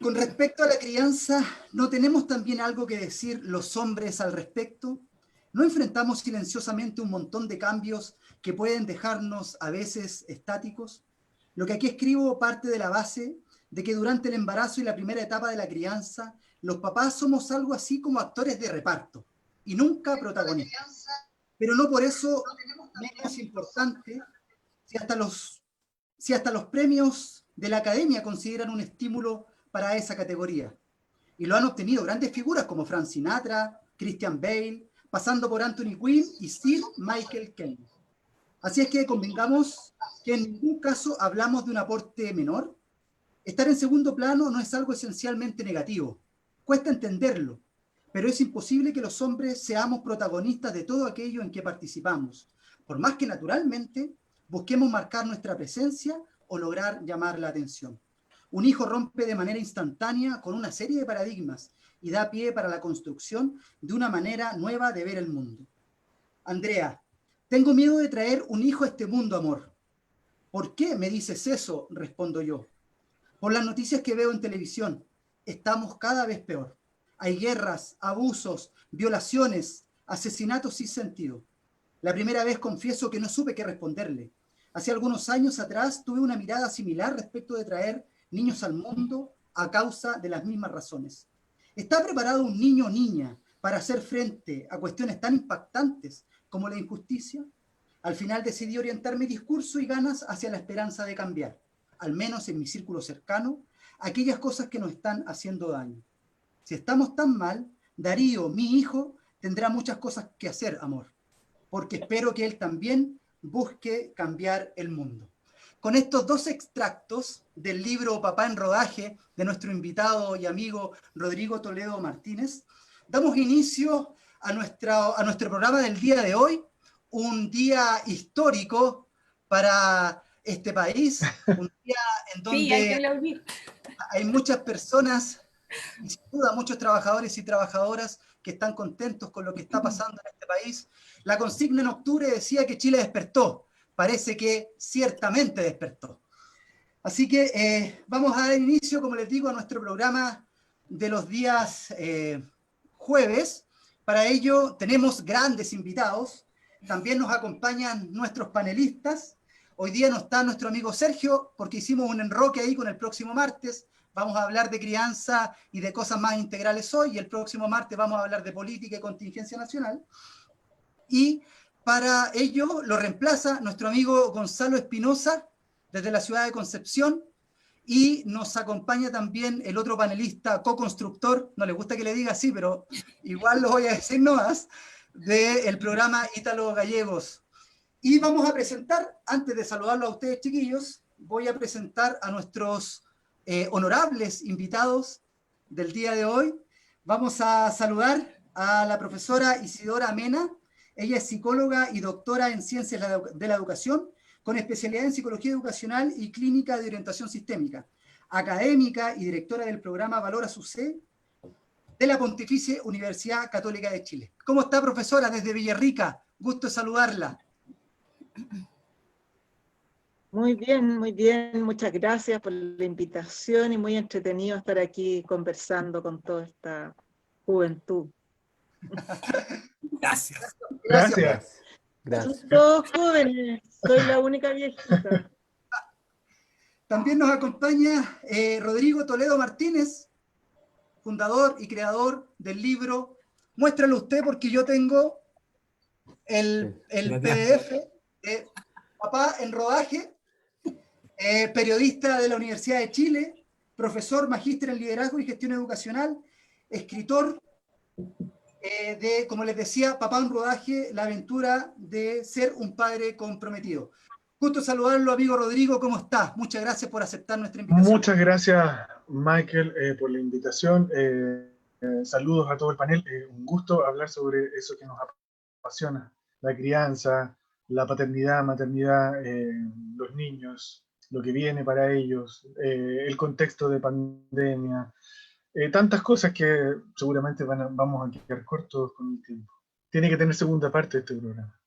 Con respecto a la crianza, ¿no tenemos también algo que decir los hombres al respecto? ¿No enfrentamos silenciosamente un montón de cambios que pueden dejarnos a veces estáticos? Lo que aquí escribo parte de la base de que durante el embarazo y la primera etapa de la crianza, los papás somos algo así como actores de reparto y nunca protagonistas. Pero no por eso menos importante si hasta los premios de la academia consideran un estímulo para esa categoría. Y lo han obtenido grandes figuras como Frank Sinatra, Christian Bale, pasando por Anthony Quinn y Sir Michael Caine. Así es que convengamos que en ningún caso hablamos de un aporte menor. Estar en segundo plano no es algo esencialmente negativo. Cuesta entenderlo, pero es imposible que los hombres seamos protagonistas de todo aquello en que participamos, por más que naturalmente busquemos marcar nuestra presencia o lograr llamar la atención. Un hijo rompe de manera instantánea con una serie de paradigmas y da pie para la construcción de una manera nueva de ver el mundo. Andrea, tengo miedo de traer un hijo a este mundo, amor. ¿Por qué me dices eso? Respondo yo. Por las noticias que veo en televisión, estamos cada vez peor. Hay guerras, abusos, violaciones, asesinatos sin sentido. La primera vez confieso que no supe qué responderle. Hace algunos años atrás tuve una mirada similar respecto de traer niños al mundo a causa de las mismas razones. ¿Está preparado un niño o niña para hacer frente a cuestiones tan impactantes como la injusticia? Al final decidí orientar mi discurso y ganas hacia la esperanza de cambiar, al menos en mi círculo cercano, aquellas cosas que nos están haciendo daño. Si estamos tan mal, Darío, mi hijo, tendrá muchas cosas que hacer, amor, porque espero que él también busque cambiar el mundo. Con estos dos extractos del libro Papá en Rodaje de nuestro invitado y amigo Rodrigo Toledo Martínez, damos inicio a nuestro programa del día de hoy, un día histórico para este país, un día en donde hay muchas personas y sin duda muchos trabajadores y trabajadoras que están contentos con lo que está pasando en este país. La consigna en octubre decía que Chile despertó. Parece que ciertamente despertó. Así que vamos a dar inicio, como les digo, a nuestro programa de los días jueves. Para ello tenemos grandes invitados. También nos acompañan nuestros panelistas. Hoy día no está nuestro amigo Sergio porque hicimos un enroque ahí con el próximo martes. Vamos a hablar de crianza y de cosas más integrales hoy, y el próximo martes vamos a hablar de política y contingencia nacional. Y para ello lo reemplaza nuestro amigo Gonzalo Espinosa, desde la ciudad de Concepción, y nos acompaña también el otro panelista, co-constructor, no le gusta que le diga así, pero igual lo voy a decir nomás, del programa Ítalo Gallegos. Y vamos a presentar, antes de saludarlo a ustedes, chiquillos, voy a presentar a nuestros honorables invitados del día de hoy. Vamos a saludar a la profesora Isidora Mena. Ella es psicóloga y doctora en Ciencias de la Educación, con especialidad en Psicología Educacional y Clínica de Orientación Sistémica, académica y directora del programa Valora su C de la Pontificia Universidad Católica de Chile. ¿Cómo está, profesora, desde Villarrica? Gusto saludarla. Muy bien, muchas gracias por la invitación y muy entretenido estar aquí conversando con toda esta juventud. Gracias. Son todos jóvenes, soy la única viejita. También nos acompaña Rodrigo Toledo Martínez, fundador y creador del libro. Muéstralo usted porque yo tengo el PDF de Papá en Rodaje, periodista de la Universidad de Chile, profesor, magíster en liderazgo y gestión educacional, escritor de, como les decía, Papá en Rodaje, la aventura de ser un padre comprometido. Gusto saludarlo, amigo Rodrigo, ¿cómo estás? Muchas gracias por aceptar nuestra invitación. Muchas gracias, Michael, por la invitación. Saludos a todo el panel. Un gusto hablar sobre eso que nos apasiona, la crianza, la paternidad, maternidad, los niños, lo que viene para ellos, el contexto de pandemia, tantas cosas que seguramente vamos a quedar cortos con el tiempo. Tiene que tener segunda parte de este programa.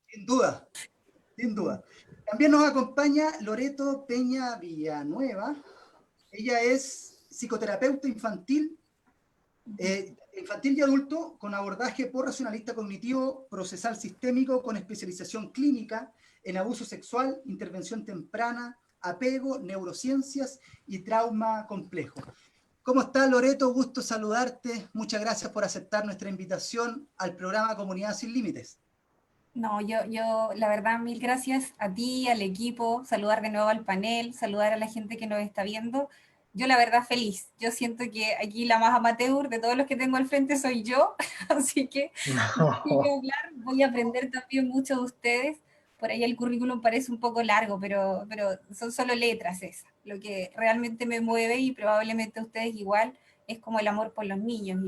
Sin duda, sin duda. También nos acompaña Loreto Peña Villanueva. Ella es psicoterapeuta infantil, infantil y adulto, con abordaje por racionalista cognitivo procesal sistémico, con especialización clínica en abuso sexual, intervención temprana, apego, neurociencias y trauma complejo. ¿Cómo estás, Loreto? Gusto saludarte. Muchas gracias por aceptar nuestra invitación al programa Comunidad Sin Límites. No, la verdad, mil gracias a ti, al equipo, saludar de nuevo al panel, saludar a la gente que nos está viendo. Yo la verdad feliz, yo siento que aquí la más amateur de todos los que tengo al frente soy yo, así que voy a aprender también mucho de ustedes. Por ahí el currículum parece un poco largo, pero son solo letras esas. Lo que realmente me mueve, y probablemente a ustedes igual, es como el amor por los niños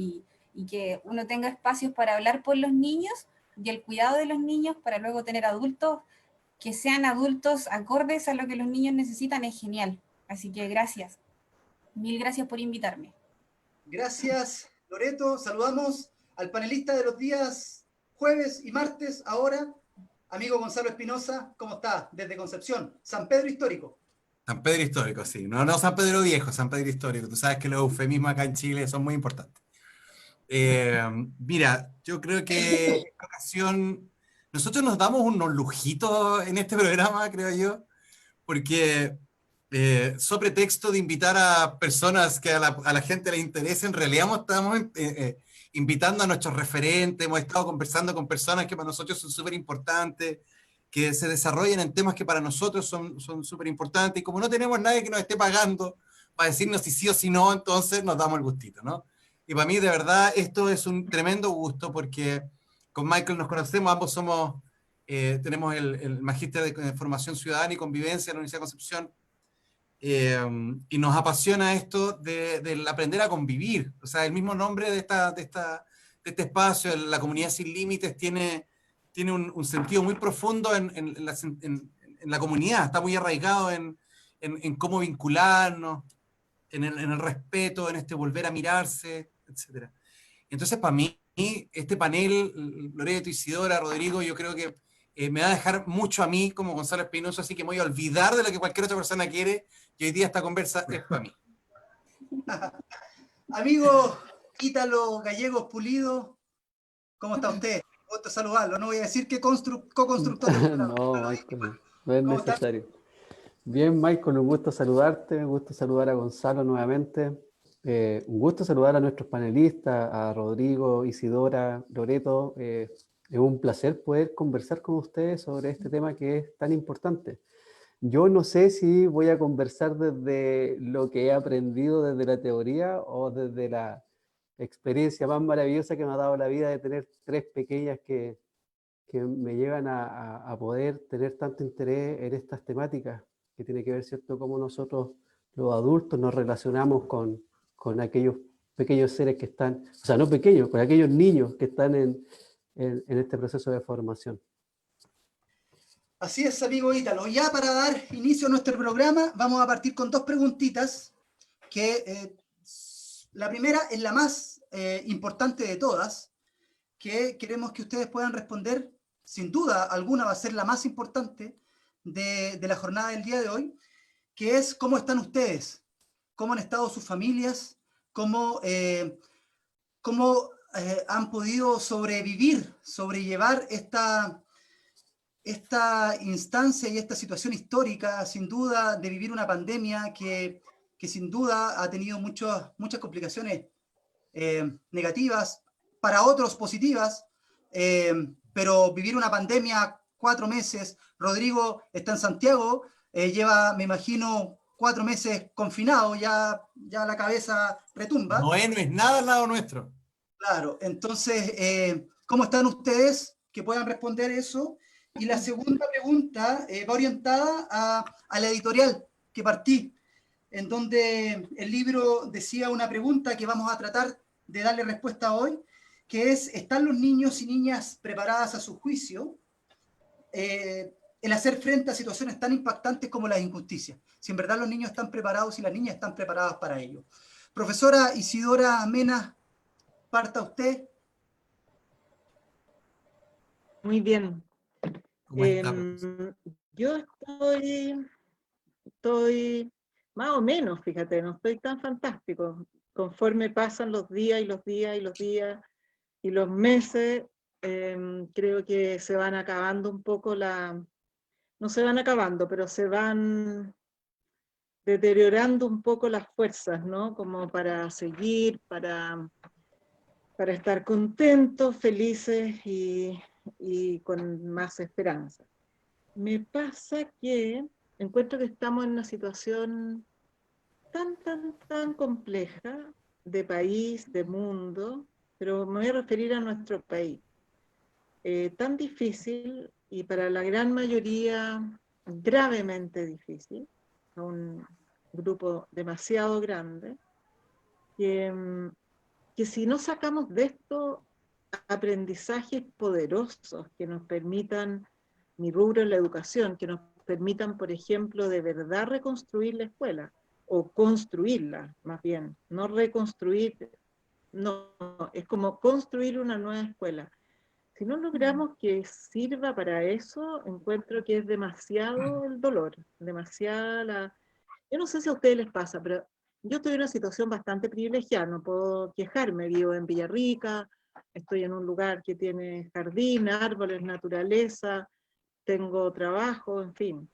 y que uno tenga espacios para hablar por los niños y el cuidado de los niños para luego tener adultos que sean adultos acordes a lo que los niños necesitan es genial. Así que gracias. Mil gracias por invitarme. Gracias, Loreto. Saludamos al panelista de los días jueves y martes ahora, amigo Gonzalo Espinosa. ¿Cómo está? Desde Concepción, San Pedro Histórico. San Pedro Histórico, sí. No, no San Pedro Viejo, San Pedro Histórico. Tú sabes que los eufemismos acá en Chile son muy importantes. Mira, yo creo que en esta ocasión nosotros nos damos unos lujitos en este programa, creo yo, porque sobre pretexto de invitar a personas que a la gente le interesen, en realidad estamos invitando a nuestros referentes, hemos estado conversando con personas que para nosotros son súper importantes, que se desarrollan en temas que para nosotros son súper importantes, y como no tenemos nadie que nos esté pagando para decirnos si sí o si no, entonces nos damos el gustito, ¿no? Y para mí, de verdad, esto es un tremendo gusto, porque con Michael nos conocemos, ambos tenemos el magíster de Formación Ciudadana y Convivencia en la Universidad de Concepción, y nos apasiona esto del aprender a convivir. O sea, el mismo nombre de este espacio, la Comunidad Sin Límites, tiene un sentido muy profundo en la comunidad, está muy arraigado en cómo vincularnos, en el respeto, en este volver a mirarse, etc. Entonces, para mí, este panel, Loreto, Isidora, Rodrigo, yo creo que me va a dejar mucho a mí como Gonzalo Espinosa, así que me voy a olvidar de lo que cualquier otra persona quiere, y hoy día esta conversa es para mí. Amigo Ítalo Gallegos Pulido, ¿cómo está usted? Gusto saludarlo. No voy a decir que co-constructor del programa. No, Michael, no es ¿Cómo está? necesario. Bien, Michael, un gusto saludarte, un gusto saludar a Gonzalo nuevamente. Un gusto saludar a nuestros panelistas, a Rodrigo, Isidora, Loreto. Es un placer poder conversar con ustedes sobre este tema que es tan importante. Yo no sé si voy a conversar desde lo que he aprendido desde la teoría o desde la experiencia más maravillosa que me ha dado la vida de tener tres pequeñas que me llevan a poder tener tanto interés en estas temáticas, que tiene que ver, ¿cierto?, cómo nosotros los adultos nos relacionamos con aquellos pequeños seres que están, o sea, no pequeños, con aquellos niños que están en este proceso de formación. Así es, amigo Ítalo. Ya para dar inicio a nuestro programa, vamos a partir con dos preguntitas, que la primera es la más importante de todas, que queremos que ustedes puedan responder. Sin duda alguna va a ser la más importante de la jornada del día de hoy, que es ¿cómo están ustedes? ¿Cómo han estado sus familias? ¿Cómo han podido sobrellevar esta instancia y esta situación histórica, sin duda, de vivir una pandemia que sin duda ha tenido muchas complicaciones negativas, para otros positivas, pero vivir una pandemia 4 meses, Rodrigo está en Santiago, lleva, me imagino, 4 meses confinado, ya la cabeza retumba. No es nada al lado nuestro. Claro, entonces, ¿cómo están ustedes? Que puedan responder eso. Y la segunda pregunta va orientada a la editorial que partí, en donde el libro decía una pregunta que vamos a tratar de darle respuesta hoy, que es, ¿están los niños y niñas preparadas a su juicio en hacer frente a situaciones tan impactantes como las injusticias? Si en verdad los niños están preparados y las niñas están preparadas para ello. Profesora Isidora Mena, parta usted. Muy bien. ¿Cómo está, Yo estoy más o menos, fíjate, no estoy tan fantástico. Conforme pasan los días y los días y los días y los meses, creo que se van acabando un poco no se van acabando, pero se van deteriorando un poco las fuerzas, ¿no? Como para seguir, para estar contentos, felices y con más esperanza. Me pasa que encuentro que estamos en una situación tan compleja de país, de mundo, pero me voy a referir a nuestro país. Tan difícil y para la gran mayoría gravemente difícil, a un grupo demasiado grande, que si no sacamos de esto aprendizajes poderosos que nos permitan, mi rubro es la educación, que nos permitan, por ejemplo, de verdad reconstruir la escuela, o construirla, más bien, no reconstruir, no, es como construir una nueva escuela. Si no logramos que sirva para eso, encuentro que es demasiado el dolor, demasiada la... Yo no sé si a ustedes les pasa, pero yo estoy en una situación bastante privilegiada, no puedo quejarme, vivo en Villarrica, estoy en un lugar que tiene jardín, árboles, naturaleza, tengo trabajo, en fin.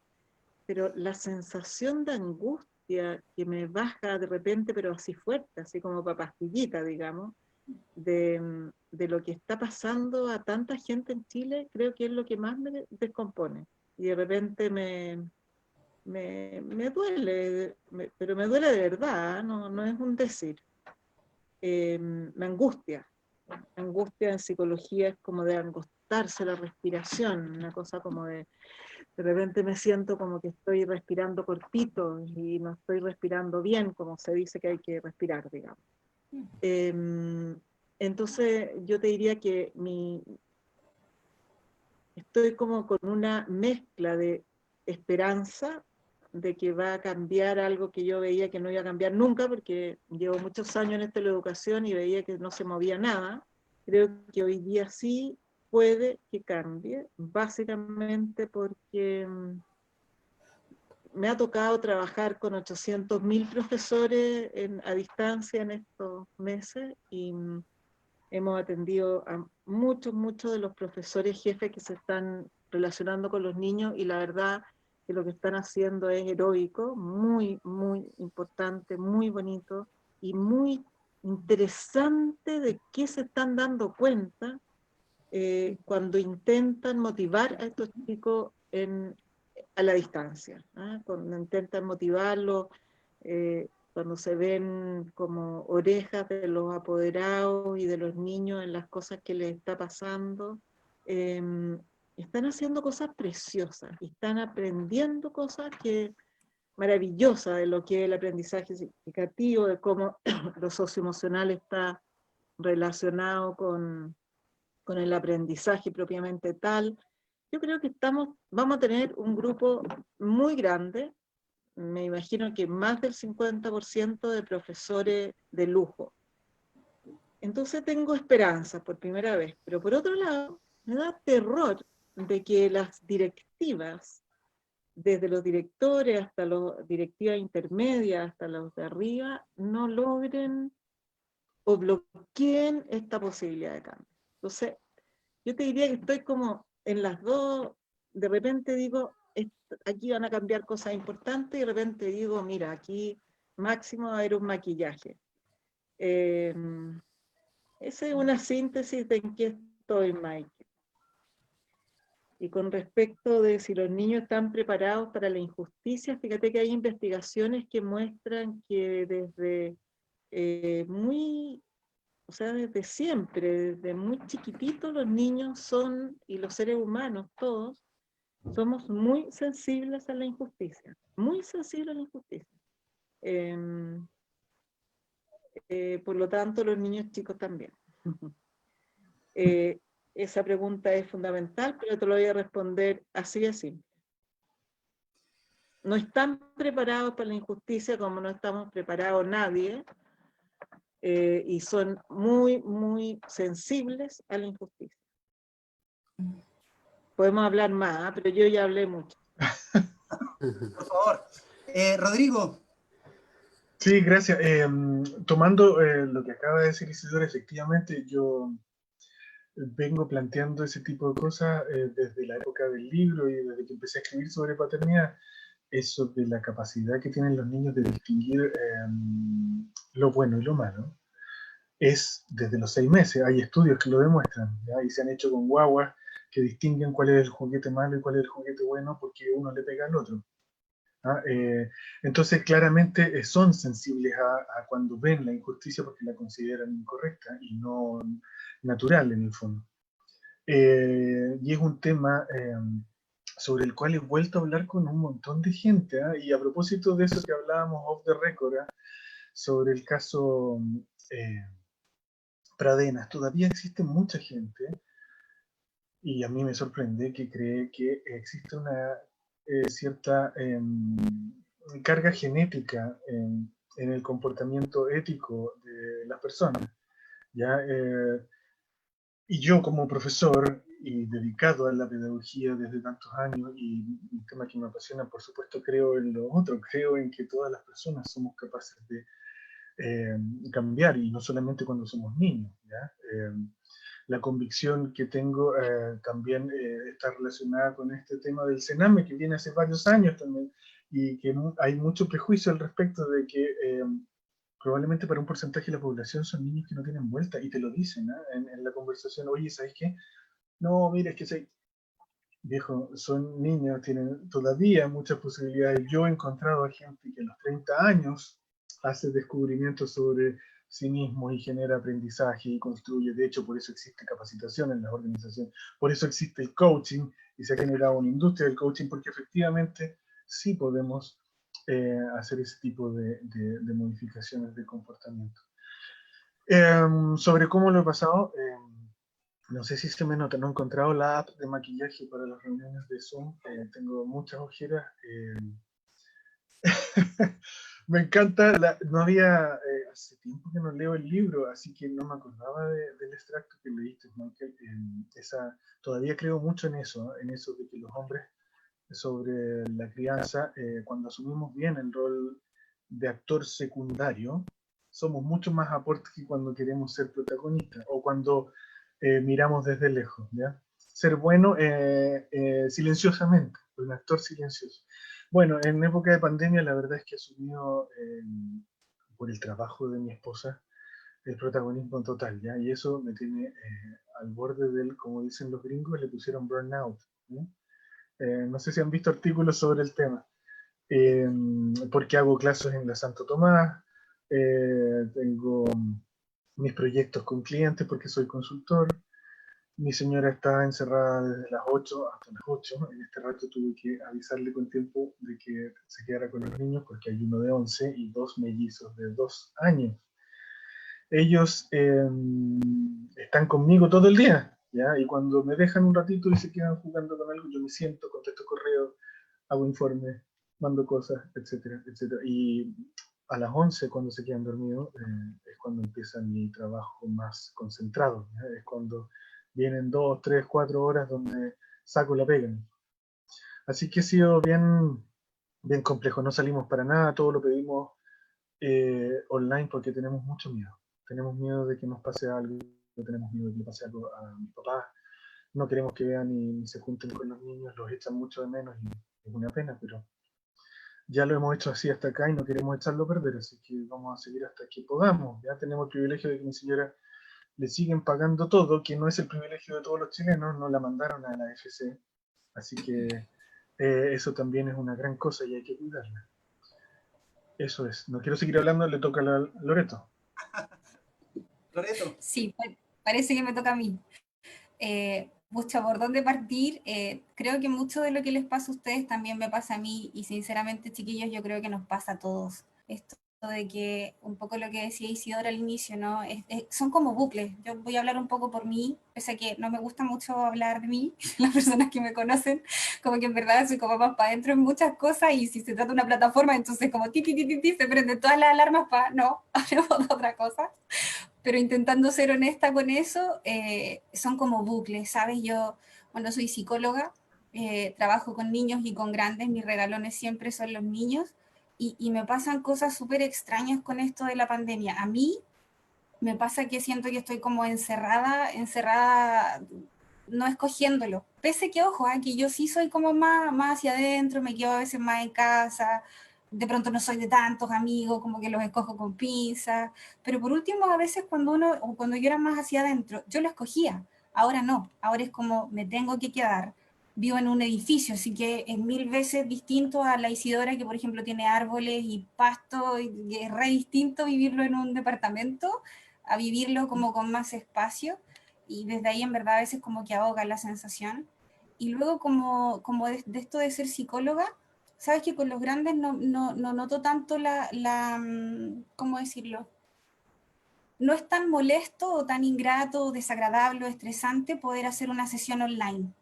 Pero la sensación de angustia que me baja de repente, pero así fuerte, así como para pastillita, digamos, de lo que está pasando a tanta gente en Chile, creo que es lo que más me descompone. Y de repente me duele, pero me duele de verdad, ¿eh? No es un decir. Me angustia. Angustia en psicología es como de angostarse la respiración, una cosa como de repente me siento como que estoy respirando cortito y no estoy respirando bien, como se dice que hay que respirar, digamos. Entonces yo te diría que estoy como con una mezcla de esperanza de que va a cambiar algo que yo veía que no iba a cambiar nunca, porque llevo muchos años en esta educación y veía que no se movía nada. Creo que hoy día sí puede que cambie, básicamente porque me ha tocado trabajar con 800.000 profesores a distancia en estos meses y hemos atendido a muchos de los profesores jefes que se están relacionando con los niños y la verdad que lo que están haciendo es heroico, muy importante, muy bonito y muy interesante de qué se están dando cuenta cuando intentan motivar a estos chicos a la distancia, ¿eh? Cuando intentan motivarlos, cuando se ven como orejas de los apoderados y de los niños en las cosas que les está pasando, están haciendo cosas preciosas, están aprendiendo cosas maravillosas de lo que es el aprendizaje significativo, de cómo lo socioemocional está relacionado con el aprendizaje propiamente tal. Yo creo que vamos a tener un grupo muy grande, me imagino que más del 50% de profesores de lujo. Entonces tengo esperanza por primera vez, pero por otro lado, me da terror de que las directivas, desde los directores hasta las directivas intermedias, hasta los de arriba, no logren o bloqueen esta posibilidad de cambio. Entonces, yo te diría que estoy como en las dos, de repente digo, aquí van a cambiar cosas importantes, y de repente digo, mira, aquí máximo va a haber un maquillaje. Esa es una síntesis de en qué estoy, Mike. Y con respecto de si los niños están preparados para la injusticia, fíjate que hay investigaciones que muestran que desde o sea, desde siempre, desde muy chiquititos los niños y los seres humanos todos, somos muy sensibles a la injusticia, muy sensibles a la injusticia. Por lo tanto, los niños chicos también. Esa pregunta es fundamental, pero te lo voy a responder así de simple. No están preparados para la injusticia como no estamos preparados nadie, y son muy sensibles a la injusticia. Podemos hablar más, pero yo ya hablé mucho. Por favor. Rodrigo, Sí, gracias. Tomando lo que acaba de decir Isidora, efectivamente yo vengo planteando ese tipo de cosas desde la época del libro y desde que empecé a escribir sobre paternidad. Eso de la capacidad que tienen los niños de distinguir lo bueno y lo malo es desde los 6 meses. Hay estudios que lo demuestran, ¿ya? Y se han hecho con guaguas que distinguen cuál es el juguete malo y cuál es el juguete bueno porque uno le pega al otro. ¿Ah? Entonces, claramente son sensibles a cuando ven la injusticia porque la consideran incorrecta y no natural en el fondo. Y es un tema sobre el cual he vuelto a hablar con un montón de gente. ¿Ah? Y a propósito de eso que hablábamos off the record, ¿ah? Sobre el caso Pradenas, todavía existe mucha gente, y a mí me sorprende, que cree que existe una cierta carga genética en el comportamiento ético de las personas. ¿Ya? Y yo como profesor y dedicado a la pedagogía desde tantos años, y un tema que me apasiona, por supuesto, creo en lo otro, creo en que todas las personas somos capaces de cambiar, y no solamente cuando somos niños. ¿Ya? La convicción que tengo también está relacionada con este tema del Sename, que viene hace varios años también, y que hay mucho prejuicio al respecto de que probablemente para un porcentaje de la población son niños que no tienen vuelta, y te lo dicen en la conversación. Oye, ¿sabes qué? No, mira, es que soy viejo, son niños, tienen todavía muchas posibilidades. Yo he encontrado a gente que a los 30 años hace descubrimientos sobre sí mismo y genera aprendizaje y construye. De hecho, por eso existe capacitación en las organizaciones, por eso existe el coaching, y se ha generado una industria del coaching, porque efectivamente sí podemos hacer ese tipo de modificaciones de comportamiento. Sobre cómo lo he pasado, no sé si se me nota, no he encontrado la app de maquillaje para las reuniones de Zoom. Tengo muchas ojeras. Me encanta, no había, hace tiempo que no leo el libro, así que no me acordaba del extracto que leíste, Michael. Todavía creo mucho en eso de que los hombres, sobre la crianza, cuando asumimos bien el rol de actor secundario, somos mucho más aportes que cuando queremos ser protagonistas o cuando miramos desde lejos. ¿Ya? Ser bueno silenciosamente, un actor silencioso. Bueno, en época de pandemia la verdad es que he asumido por el trabajo de mi esposa el protagonismo total, ¿ya? Y eso me tiene al borde del, como dicen los gringos, le pusieron burnout. ¿Ya? No sé si han visto artículos sobre el tema, porque hago clases en la Santo Tomás, tengo mis proyectos con clientes porque soy consultor. Mi señora está encerrada desde las 8 hasta las 8. En este rato tuve que avisarle con tiempo de que se quedara con los niños porque hay uno de 11 y 2 mellizos de 2 años. Ellos están conmigo todo el día, ¿ya? Y cuando me dejan un ratito y se quedan jugando con algo, yo me siento, contesto correo, hago informes, mando cosas, etcétera, etcétera. Y a las 11, cuando se quedan dormidos, es cuando empieza mi trabajo más concentrado, ¿ya? Es cuando vienen 2, 3, 4 horas donde saco la pega. Así que ha sido bien, bien complejo. No salimos para nada, todo lo pedimos online porque tenemos mucho miedo. Tenemos miedo de que nos pase algo, tenemos miedo de que le pase algo a mis papás. No queremos que vean ni se junten con los niños, los echan mucho de menos y es una pena, pero ya lo hemos hecho así hasta acá y no queremos echarlo a perder, así que vamos a seguir hasta que podamos. Ya tenemos el privilegio de que mi señora le siguen pagando todo, que no es el privilegio de todos los chilenos, no la mandaron a la FC, así que eso también es una gran cosa y hay que cuidarla. Eso es, no quiero seguir hablando, le toca a Loreto. Loreto. Sí, parece que me toca a mí. Pucha, ¿por dónde partir? Creo que mucho de lo que les pasa a ustedes también me pasa a mí, y sinceramente, chiquillos, yo creo que nos pasa a todos. Esto de que, un poco lo que decía Isidora al inicio, ¿no? Son como bucles. Yo voy a hablar un poco por mí, pese a que no me gusta mucho hablar de mí, las personas que me conocen, como que en verdad soy como más para adentro en muchas cosas, y si se trata de una plataforma, entonces como ti, se prenden todas las alarmas para, no, hablemos de otra cosa. Pero intentando ser honesta con eso, son como bucles, ¿sabes? Yo, bueno, soy psicóloga, trabajo con niños y con grandes, mis regalones siempre son los niños, y me pasan cosas súper extrañas con esto de la pandemia. A mí me pasa que siento que estoy como encerrada, no escogiéndolo. Pese que, ojo, que yo sí soy como más hacia adentro, me quedo a veces más en casa, de pronto no soy de tantos amigos, como que los escojo con pinzas, pero por último, a veces cuando yo era más hacia adentro, yo lo escogía, ahora no, ahora es como me tengo que quedar. Vivo en un edificio, así que es 1000 veces distinto a la Isidora, que por ejemplo tiene árboles y pasto, y es re distinto vivirlo en un departamento a vivirlo como con más espacio, y desde ahí en verdad a veces como que ahoga la sensación. Y luego como de esto de ser psicóloga, sabes que con los grandes no noto tanto ¿cómo decirlo? No es tan molesto o tan ingrato o desagradable o estresante poder hacer una sesión online,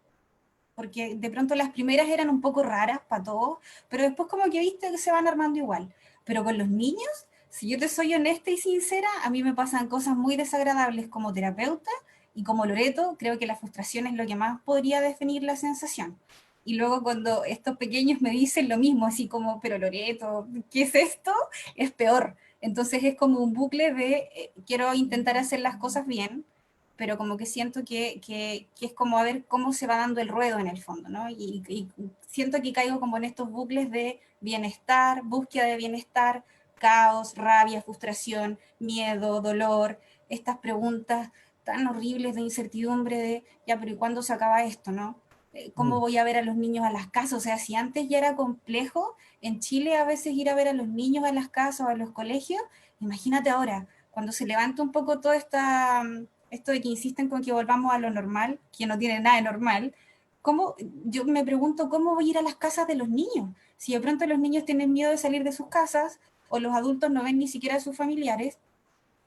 porque de pronto las primeras eran un poco raras para todos, pero después como que viste que se van armando igual. Pero con los niños, si yo te soy honesta y sincera, a mí me pasan cosas muy desagradables como terapeuta, y como Loreto, creo que la frustración es lo que más podría definir la sensación. Y luego cuando estos pequeños me dicen lo mismo, así como, pero Loreto, ¿qué es esto? Es peor. Entonces es como un bucle de quiero intentar hacer las cosas bien, pero como que siento que es como a ver cómo se va dando el ruedo en el fondo, ¿no? Y siento que caigo como en estos bucles de bienestar, búsqueda de bienestar, caos, rabia, frustración, miedo, dolor, estas preguntas tan horribles de incertidumbre de, ya, pero ¿y cuándo se acaba esto, no? ¿Cómo voy a ver a los niños a las casas? O sea, si antes ya era complejo en Chile a veces ir a ver a los niños a las casas o a los colegios, imagínate ahora, cuando se levanta un poco toda esto de que insisten con que volvamos a lo normal, que no tiene nada de normal, yo me pregunto cómo voy a ir a las casas de los niños. Si de pronto los niños tienen miedo de salir de sus casas o los adultos no ven ni siquiera a sus familiares,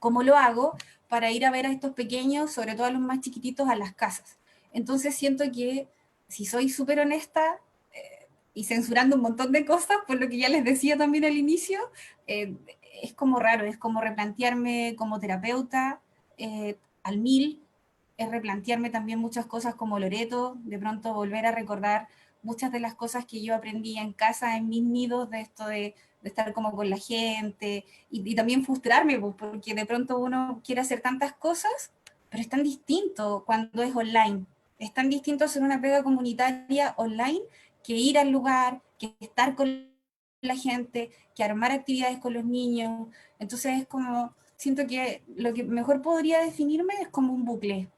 ¿cómo lo hago para ir a ver a estos pequeños, sobre todo a los más chiquititos, a las casas? Entonces siento que, si soy súper honesta, y censurando un montón de cosas, por lo que ya les decía también al inicio, eh, es como raro, es como replantearme como terapeuta al mil, es replantearme también muchas cosas como Loreto, de pronto volver a recordar muchas de las cosas que yo aprendí en casa, en mis nidos, de esto de estar como con la gente, y también frustrarme, pues, porque de pronto uno quiere hacer tantas cosas, pero es tan distinto cuando es online, es tan distinto hacer una pega comunitaria online que ir al lugar, que estar con la gente, que armar actividades con los niños. Entonces es como, siento que lo que mejor podría definirme es como un bucle,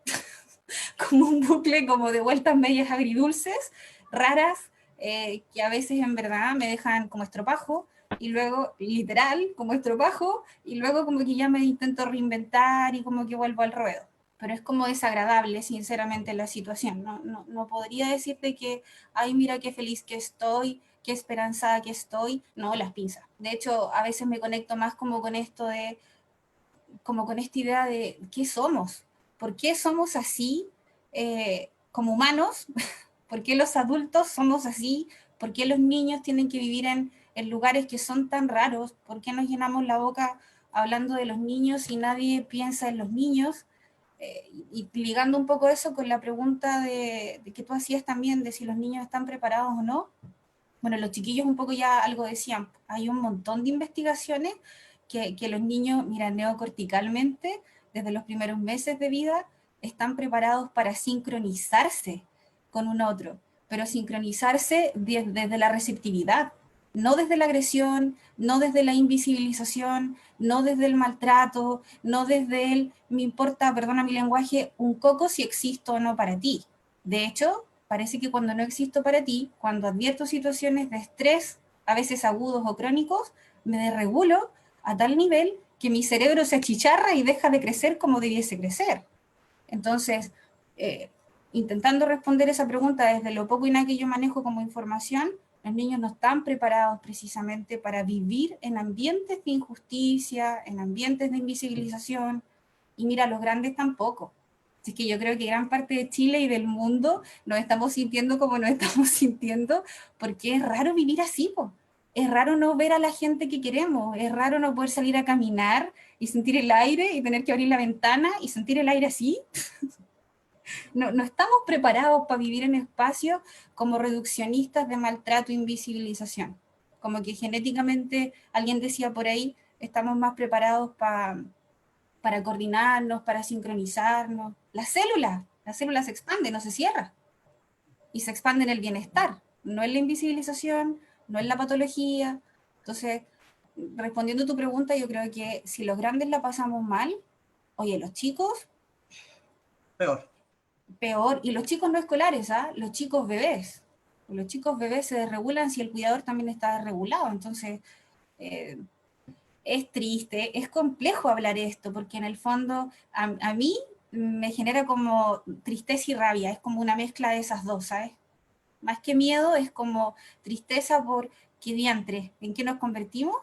como un bucle como de vueltas medias agridulces, raras, que a veces en verdad me dejan como estropajo, y luego literal como estropajo, y luego como que ya me intento reinventar y como que vuelvo al ruedo. Pero es como desagradable, sinceramente, la situación. No podría decirte que, ay, mira qué feliz que estoy, qué esperanzada que estoy. No, las pinzas. De hecho, a veces me conecto más como con esto de, como con esta idea de qué somos, por qué somos así como humanos, por qué los adultos somos así, por qué los niños tienen que vivir en lugares que son tan raros, por qué nos llenamos la boca hablando de los niños y nadie piensa en los niños. Y ligando un poco eso con la pregunta de que tú hacías también, de si los niños están preparados o no. Bueno, los chiquillos un poco ya algo decían, hay un montón de investigaciones que los niños, mira, neocorticalmente, desde los primeros meses de vida, están preparados para sincronizarse con un otro, pero sincronizarse desde la receptividad, no desde la agresión, no desde la invisibilización, no desde el maltrato, no desde el, me importa, perdona mi lenguaje, un coco si existo o no para ti. De hecho, parece que cuando no existo para ti, cuando advierto situaciones de estrés, a veces agudos o crónicos, me desregulo a tal nivel que mi cerebro se achicharra y deja de crecer como debiese crecer. Entonces, intentando responder esa pregunta desde lo poco y nada que yo manejo como información, los niños no están preparados precisamente para vivir en ambientes de injusticia, en ambientes de invisibilización, y mira, los grandes tampoco. Así que yo creo que gran parte de Chile y del mundo nos estamos sintiendo como nos estamos sintiendo, porque es raro vivir así, po. Es raro no ver a la gente que queremos, es raro no poder salir a caminar y sentir el aire y tener que abrir la ventana y sentir el aire así. No estamos preparados para vivir en espacios como reduccionistas de maltrato e invisibilización, como que genéticamente, alguien decía por ahí, estamos más preparados para coordinarnos, para sincronizarnos. Las células se expanden, no se cierran, y se expanden en el bienestar, no en la invisibilización, no en la patología. Entonces, respondiendo a tu pregunta, yo creo que si los grandes la pasamos mal, oye, los chicos, Peor. peor, y los chicos no escolares, ¿ah? Los chicos bebés. Los chicos bebés se desregulan si el cuidador también está desregulado. Entonces, eh, es triste, es complejo hablar esto, porque en el fondo a mí me genera como tristeza y rabia, es como una mezcla de esas dos, ¿sabes? Más que miedo, es como tristeza por qué diantre, en qué nos convertimos,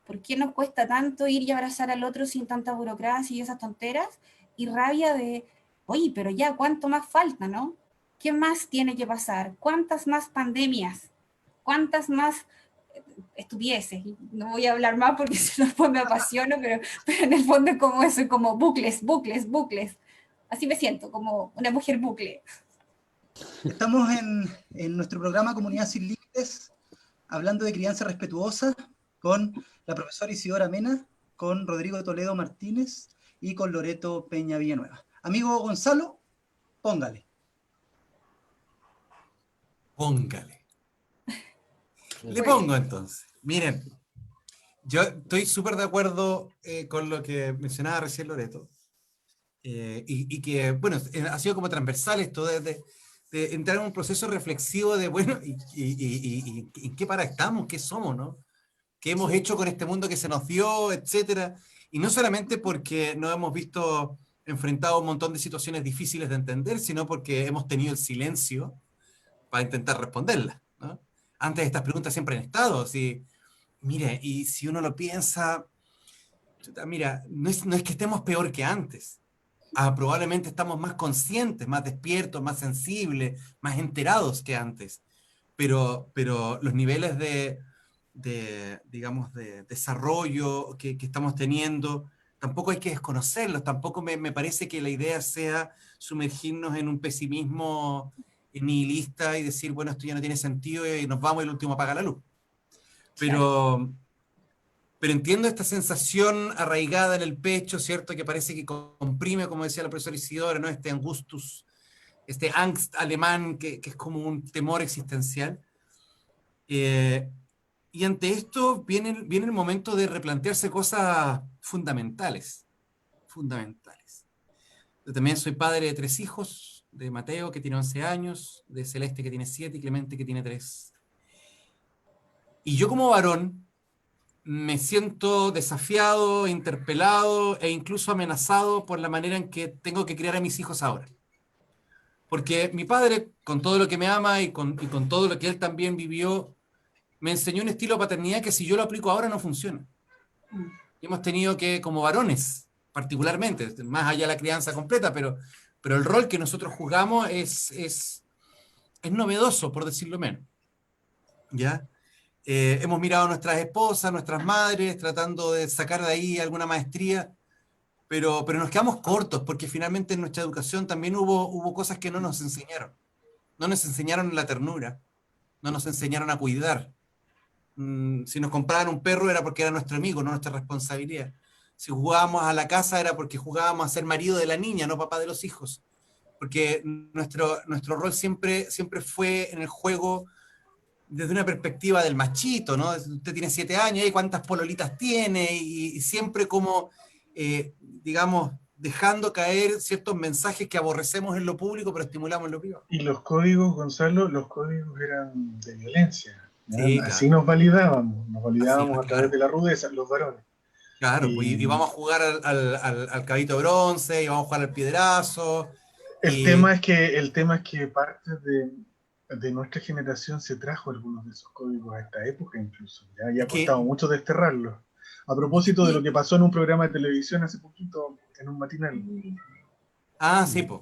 por qué nos cuesta tanto ir y abrazar al otro sin tanta burocracia y esas tonteras, y rabia de, oye, pero ya, ¿cuánto más falta, no? ¿Qué más tiene que pasar? ¿Cuántas más pandemias? ¿Cuántas más estupideces? No voy a hablar más porque si no después me apasiono, pero en el fondo es como eso, como bucles, bucles, bucles. Así me siento, como una mujer bucle. Estamos en nuestro programa Comunidad Sin Límites, hablando de crianza respetuosa, con la profesora Isidora Mena, con Rodrigo Toledo Martínez y con Loreto Peña Villanueva. Amigo Gonzalo, póngale. Póngale. Le pongo entonces. Miren, yo estoy súper de acuerdo con lo que mencionaba recién Loreto. Y que, bueno, ha sido como transversal esto de entrar en un proceso reflexivo de, bueno, y en qué para estamos, qué somos, ¿no? ¿Qué hemos hecho con este mundo que se nos dio, etcétera? Y no solamente porque nos hemos visto enfrentados a un montón de situaciones difíciles de entender, sino porque hemos tenido el silencio para intentar responderlas, ¿no? Antes estas preguntas siempre han estado, así, mire, y si uno lo piensa, mira, no es que estemos peor que antes. Probablemente estamos más conscientes, más despiertos, más sensibles, más enterados que antes. Pero los niveles digamos, de desarrollo que estamos teniendo, tampoco hay que desconocerlos, tampoco me parece que la idea sea sumergirnos en un pesimismo nihilista y decir, bueno, esto ya no tiene sentido y nos vamos y el último apaga la luz. Pero entiendo esta sensación arraigada en el pecho, ¿cierto? Que parece que comprime, como decía la profesora Isidora, ¿no? Este angustus, este angst alemán que es como un temor existencial. Y ante esto viene el momento de replantearse cosas fundamentales. Fundamentales. Yo también soy padre de 3 hijos, de Mateo, que tiene 11 años, de Celeste, que tiene 7, y Clemente, que tiene 3. Y yo como varón, me siento desafiado, interpelado e incluso amenazado por la manera en que tengo que criar a mis hijos ahora. Porque mi padre, con todo lo que me ama y con todo lo que él también vivió, me enseñó un estilo de paternidad que si yo lo aplico ahora no funciona. Y hemos tenido que, como varones, particularmente, más allá de la crianza completa, pero el rol que nosotros jugamos es novedoso, por decirlo menos. ¿Ya? Hemos mirado a nuestras esposas, nuestras madres, tratando de sacar de ahí alguna maestría, pero nos quedamos cortos, porque finalmente en nuestra educación también hubo cosas que no nos enseñaron. No nos enseñaron la ternura, no nos enseñaron a cuidar. Si nos compraban un perro era porque era nuestro amigo, no nuestra responsabilidad. Si jugábamos a la casa era porque jugábamos a ser marido de la niña, no papá de los hijos. Porque nuestro rol siempre fue en el juego desde una perspectiva del machito, ¿no? Usted tiene 7 años, ¿y cuántas pololitas tiene? Y siempre como, digamos, dejando caer ciertos mensajes que aborrecemos en lo público, pero estimulamos en lo privado. Y los códigos, Gonzalo, los códigos eran de violencia. Sí, así claro. nos validábamos Así, a través claro. de la rudeza, los varones. Claro, pues, y vamos a jugar al cabito bronce, y vamos a jugar al piedrazo. El tema es que parte de nuestra generación se trajo algunos de esos códigos a esta época incluso. Ya ha costado mucho desterrarlos. A propósito de lo que pasó en un programa de televisión hace poquito, en un matinal. Sí, pues.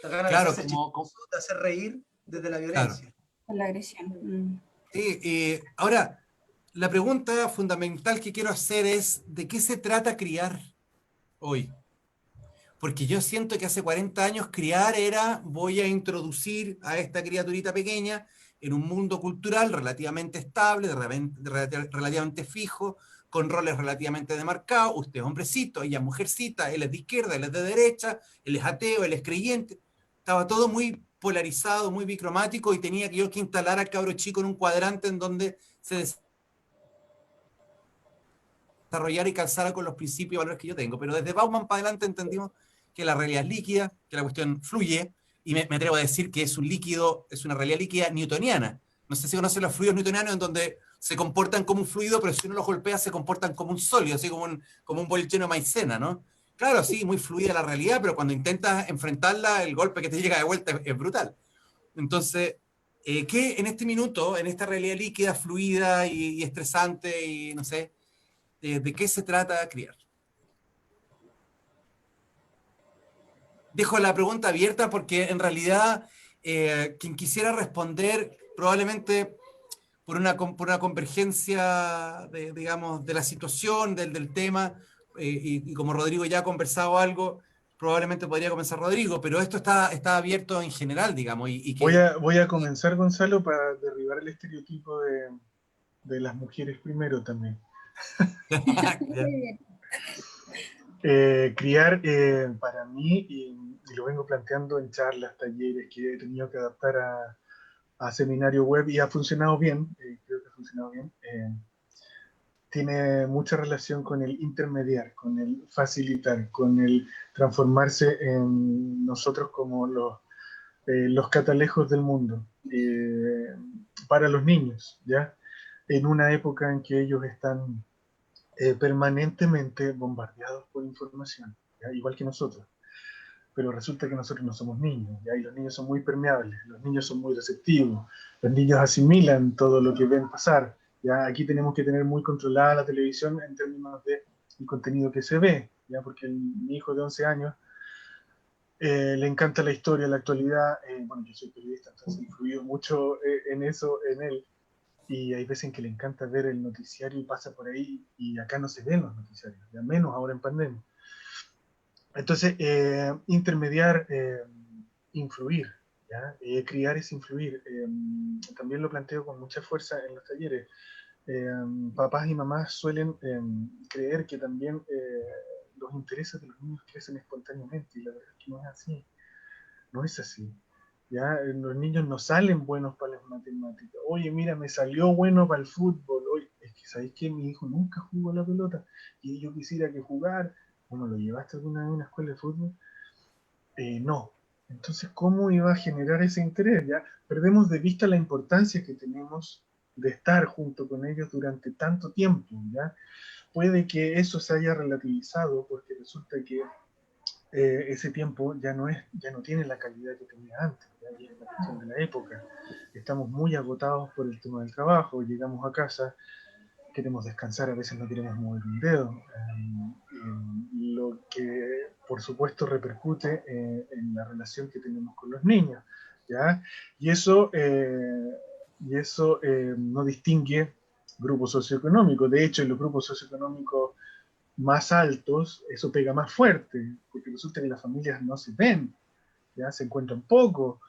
Claro, como de hacer reír desde la violencia. Claro. Con la agresión. Sí, ahora, la pregunta fundamental que quiero hacer es, ¿de qué se trata criar hoy? Porque yo siento que hace 40 años criar era, voy a introducir a esta criaturita pequeña en un mundo cultural relativamente estable, relativamente fijo, con roles relativamente demarcados. Usted es hombrecito, ella es mujercita, él es de izquierda, él es de derecha, él es ateo, él es creyente. Estaba todo muy polarizado, muy bicromático, y tenía que yo que instalar al cabro chico en un cuadrante en donde se desarrollara y calzara con los principios y valores que yo tengo. Pero desde Bauman para adelante entendimos que la realidad es líquida, que la cuestión fluye, y me atrevo a decir que es un líquido, es una realidad líquida newtoniana. No sé si conocen los fluidos newtonianos, en donde se comportan como un fluido, pero si uno los golpea se comportan como un sólido, así como un bol lleno de maicena, ¿no? Claro, sí, muy fluida la realidad, pero cuando intentas enfrentarla, el golpe que te llega de vuelta es brutal. Entonces, ¿qué en este minuto, en esta realidad líquida, fluida y estresante, y no sé, de qué se trata criar? Dejo la pregunta abierta porque en realidad quien quisiera responder probablemente por una convergencia de, digamos, de la situación, del tema, y como Rodrigo ya ha conversado algo, probablemente podría comenzar Rodrigo, pero esto está abierto en general, digamos, y que... Voy a comenzar, Gonzalo, para derribar el estereotipo de las mujeres primero también. Ya. Muy bien. Criar para mí, y lo vengo planteando en charlas, talleres que he tenido que adaptar a seminario web y ha funcionado bien, creo que ha funcionado bien, tiene mucha relación con el intermediar, con el facilitar, con el transformarse en nosotros como los catalejos del mundo para los niños, ¿ya? En una época en que ellos están permanentemente bombardeados por información, ¿ya? Igual que nosotros. Pero resulta que nosotros no somos niños, ¿ya? Y los niños son muy permeables, los niños son muy receptivos, los niños asimilan todo lo que ven pasar. ¿Ya? Aquí tenemos que tener muy controlada la televisión en términos de el contenido que se ve, ¿ya? Porque mi hijo de 11 años le encanta la historia, la actualidad. Bueno, yo soy periodista, entonces he influido mucho en eso, en él. Y hay veces en que le encanta ver el noticiario y pasa por ahí, y acá no se ven los noticiarios, ya menos ahora en pandemia. Entonces, intermediar, influir, ¿ya? Criar es influir. También lo planteo con mucha fuerza en los talleres. Papás y mamás suelen creer que también los intereses de los niños crecen espontáneamente, y la verdad es que no es así. No es así. ¿Ya? Los niños no salen buenos para las matemáticas. Oye, mira, me salió bueno para el fútbol. Oye, es que ¿sabéis qué? Mi hijo nunca jugó a la pelota y yo quisiera que jugar. Bueno, ¿lo llevaste alguna vez a una escuela de fútbol? No. Entonces, ¿cómo iba a generar ese interés? ¿Ya? Perdemos de vista la importancia que tenemos de estar junto con ellos durante tanto tiempo. ¿Ya? Puede que eso se haya relativizado porque resulta que ese tiempo ya no tiene la calidad que tenía antes, ¿ya? Y es la cuestión de la época. Estamos muy agotados por el tema del trabajo, llegamos a casa, queremos descansar, a veces no queremos mover un dedo, lo que por supuesto repercute en la relación que tenemos con los niños, ¿ya? Y eso no distingue grupos socioeconómicos. De hecho, en los grupos socioeconómicos más altos, eso pega más fuerte, porque resulta que las familias no se ven, ya se encuentran poco.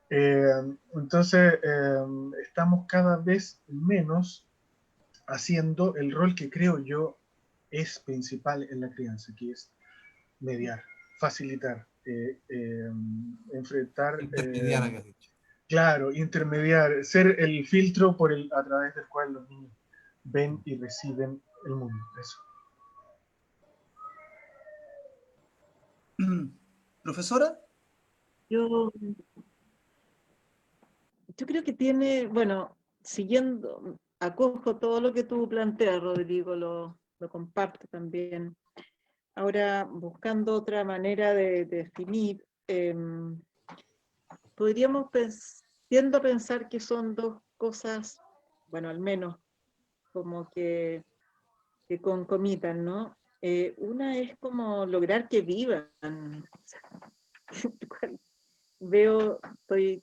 Entonces, estamos cada vez menos haciendo el rol que creo yo es principal en la crianza, que es mediar, facilitar, enfrentar, Intermediara, que has dicho. claro, intermediar, ser el filtro a través del cual los niños ven y reciben el mundo. Eso. Profesora, Yo, yo creo que tiene, bueno, siguiendo, acojo todo lo que tú planteas, Rodrigo, lo comparto también. Ahora, buscando otra manera de definir, podríamos tiendo a pensar que son dos cosas, bueno, al menos como que concomitan, ¿no? Una es como lograr que vivan. Estoy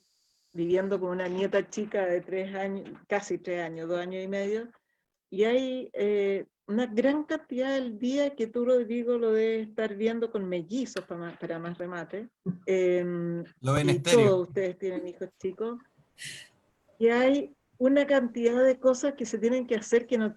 viviendo con una nieta chica de 3 años, casi 3 años, 2 años y medio, y hay una gran cantidad del día que tú, Rodrigo, lo debes estar viendo con mellizos para más remate. Lo ven Y estéreo. todos ustedes tienen hijos chicos. que hay una cantidad de cosas que se tienen que hacer que no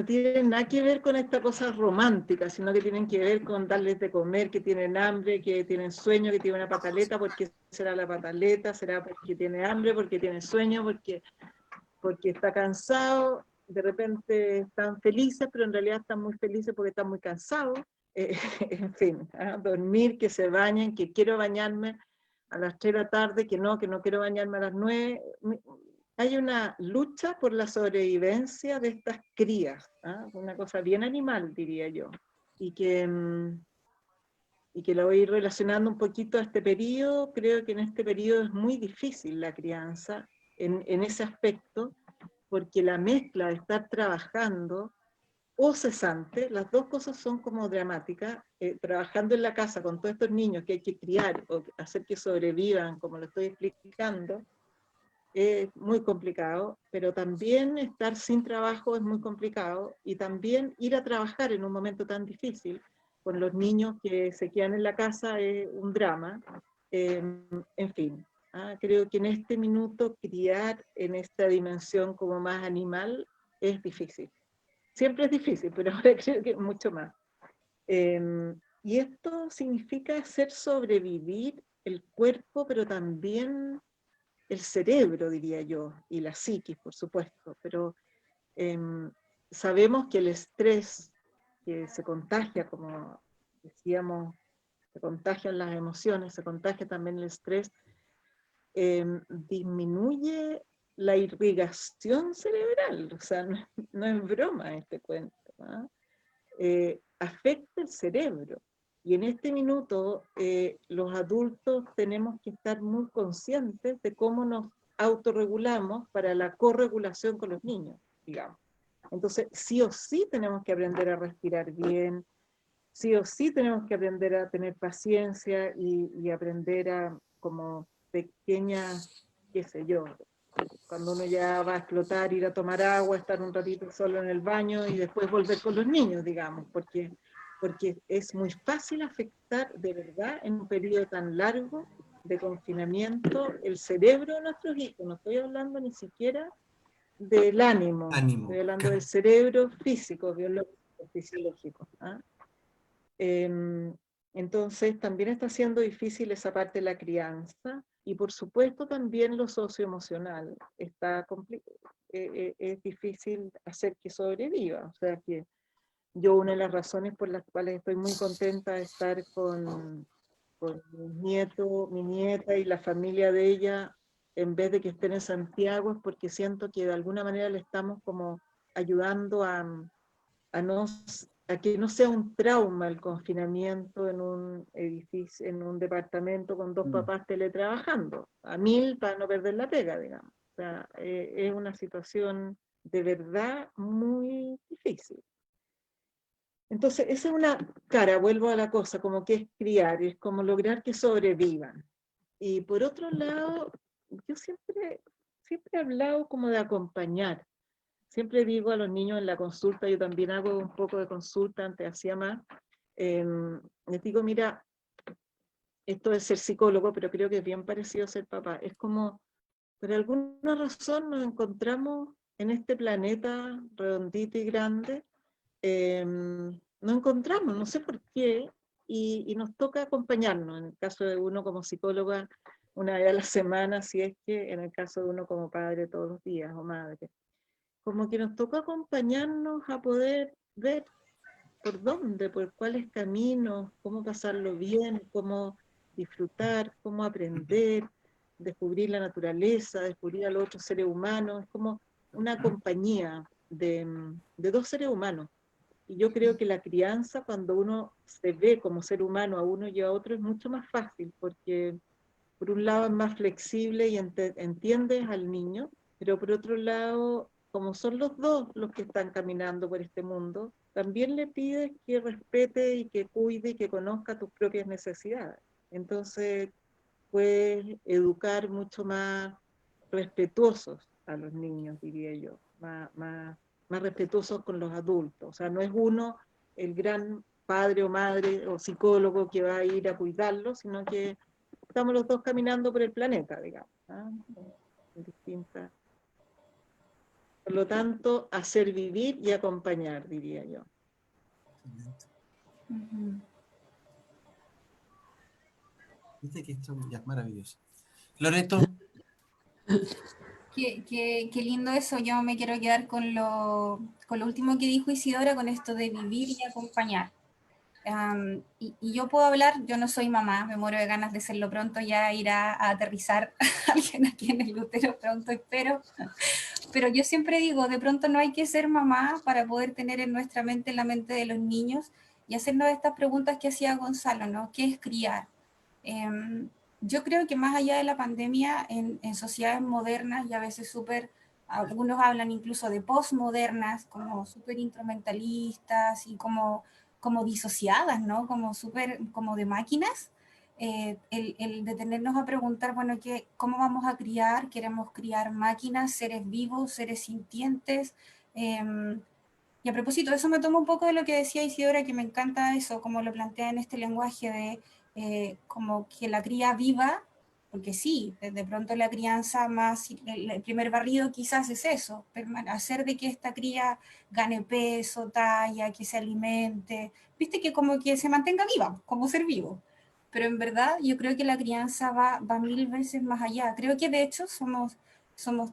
tienen nada que ver con esta cosa romántica, sino que tienen que ver con darles de comer, que tienen hambre, que tienen sueño, que tienen una pataleta, porque será la pataleta, será porque tiene hambre, porque tiene sueño, porque está cansado, de repente están felices, pero en realidad están muy felices porque están muy cansados, en fin, dormir, que se bañen, que quiero bañarme a las 3 de la tarde, que no quiero bañarme a las 9. Hay una lucha por la sobrevivencia de estas crías, una cosa bien animal, diría yo, y que lo voy a ir relacionando un poquito a este periodo. Creo que en este periodo es muy difícil la crianza, en ese aspecto, porque la mezcla de estar trabajando o cesante, las dos cosas son como dramáticas, trabajando en la casa con todos estos niños que hay que criar o hacer que sobrevivan, como lo estoy explicando, es muy complicado, pero también estar sin trabajo es muy complicado, y también ir a trabajar en un momento tan difícil, con los niños que se quedan en la casa, es un drama. En fin, creo que en este minuto criar en esta dimensión como más animal es difícil. Siempre es difícil, pero ahora creo que es mucho más. Y esto significa hacer sobrevivir el cuerpo, pero también el cerebro, diría yo, y la psiquis, por supuesto, pero sabemos que el estrés que se contagia, como decíamos, se contagian las emociones, se contagia también el estrés, disminuye la irrigación cerebral, o sea, no es broma este cuento, ¿no? Afecta el cerebro. Y en este minuto los adultos tenemos que estar muy conscientes de cómo nos autorregulamos para la corregulación con los niños, digamos. Entonces, sí o sí tenemos que aprender a respirar bien, sí o sí tenemos que aprender a tener paciencia y aprender a, como pequeñas, qué sé yo, cuando uno ya va a explotar, ir a tomar agua, estar un ratito solo en el baño y después volver con los niños, digamos, porque es muy fácil afectar de verdad en un periodo tan largo de confinamiento el cerebro de nuestros hijos. No estoy hablando ni siquiera del ánimo, estoy hablando del cerebro físico, biológico, fisiológico. Entonces también está siendo difícil esa parte de la crianza, y por supuesto también lo socioemocional. Es difícil hacer que sobreviva, o sea que yo, una de las razones por las cuales estoy muy contenta de estar con mi nieta y la familia de ella, en vez de que estén en Santiago, es porque siento que de alguna manera le estamos como ayudando a que no sea un trauma el confinamiento en un edificio, en un departamento con dos papás teletrabajando, a 1000 para no perder la pega, digamos. O sea, es una situación de verdad muy difícil. Entonces, esa es una cara, vuelvo a la cosa, como que es criar, es como lograr que sobrevivan. Y por otro lado, yo siempre he hablado como de acompañar. Siempre digo a los niños en la consulta, yo también hago un poco de consulta, antes hacía más, les digo, mira, esto es ser psicólogo, pero creo que es bien parecido a ser papá. Es como, por alguna razón nos encontramos en este planeta redondito y grande, nos encontramos, no sé por qué, y nos toca acompañarnos. En el caso de uno como psicóloga, una vez a la semana, si es que en el caso de uno como padre todos los días o madre. Como que nos toca acompañarnos a poder ver por dónde, por cuáles caminos, cómo pasarlo bien, cómo disfrutar, cómo aprender, descubrir la naturaleza, descubrir a los otros seres humanos. Es como una compañía de dos seres humanos. Y yo creo que la crianza, cuando uno se ve como ser humano a uno y a otro, es mucho más fácil, porque por un lado es más flexible y entiendes al niño, pero por otro lado, como son los dos los que están caminando por este mundo, también le pides que respete y que cuide y que conozca tus propias necesidades. Entonces, puedes educar mucho más respetuosos a los niños, diría yo, más respetuosos con los adultos. O sea, no es uno el gran padre o madre o psicólogo que va a ir a cuidarlo, sino que estamos los dos caminando por el planeta, digamos, distintas. Por lo tanto, hacer vivir y acompañar, diría yo. Viste que esto ya es maravilloso. Loreto. Qué lindo eso. Yo me quiero quedar con lo último que dijo Isidora, con esto de vivir y acompañar. Y yo puedo hablar, yo no soy mamá, me muero de ganas de serlo pronto, ya irá a aterrizar alguien aquí en el útero pronto, espero. Pero yo siempre digo, de pronto no hay que ser mamá para poder tener en nuestra mente, en la mente de los niños, y hacernos estas preguntas que hacía Gonzalo, ¿no? ¿Qué es criar? Yo creo que más allá de la pandemia, en sociedades modernas y a veces algunos hablan incluso de postmodernas, como súper instrumentalistas y como disociadas, ¿no? Como de máquinas, el detenernos a preguntar, bueno, ¿cómo vamos a criar? ¿Queremos criar máquinas, seres vivos, seres sintientes? Y a propósito, eso me toma un poco de lo que decía Isidora, que me encanta eso, como lo plantea en este lenguaje de como que la cría viva, porque sí, de pronto la crianza más, el primer barrido quizás es eso, hacer de que esta cría gane peso, talla, que se alimente, viste, que como que se mantenga viva, como ser vivo. Pero en verdad yo creo que la crianza va 1000 veces más allá. Creo que de hecho somos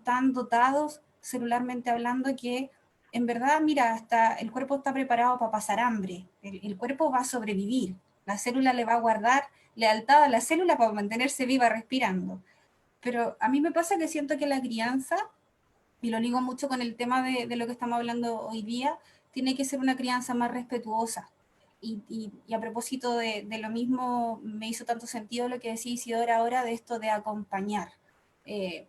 tan dotados celularmente hablando que en verdad, mira, hasta el cuerpo está preparado para pasar hambre, el cuerpo va a sobrevivir, la célula le va a guardar lealtad a la célula para mantenerse viva respirando. Pero a mí me pasa que siento que la crianza, y lo ligo mucho con el tema de lo que estamos hablando hoy día, tiene que ser una crianza más respetuosa. Y a propósito de lo mismo, me hizo tanto sentido lo que decía Isidora ahora de esto de acompañar.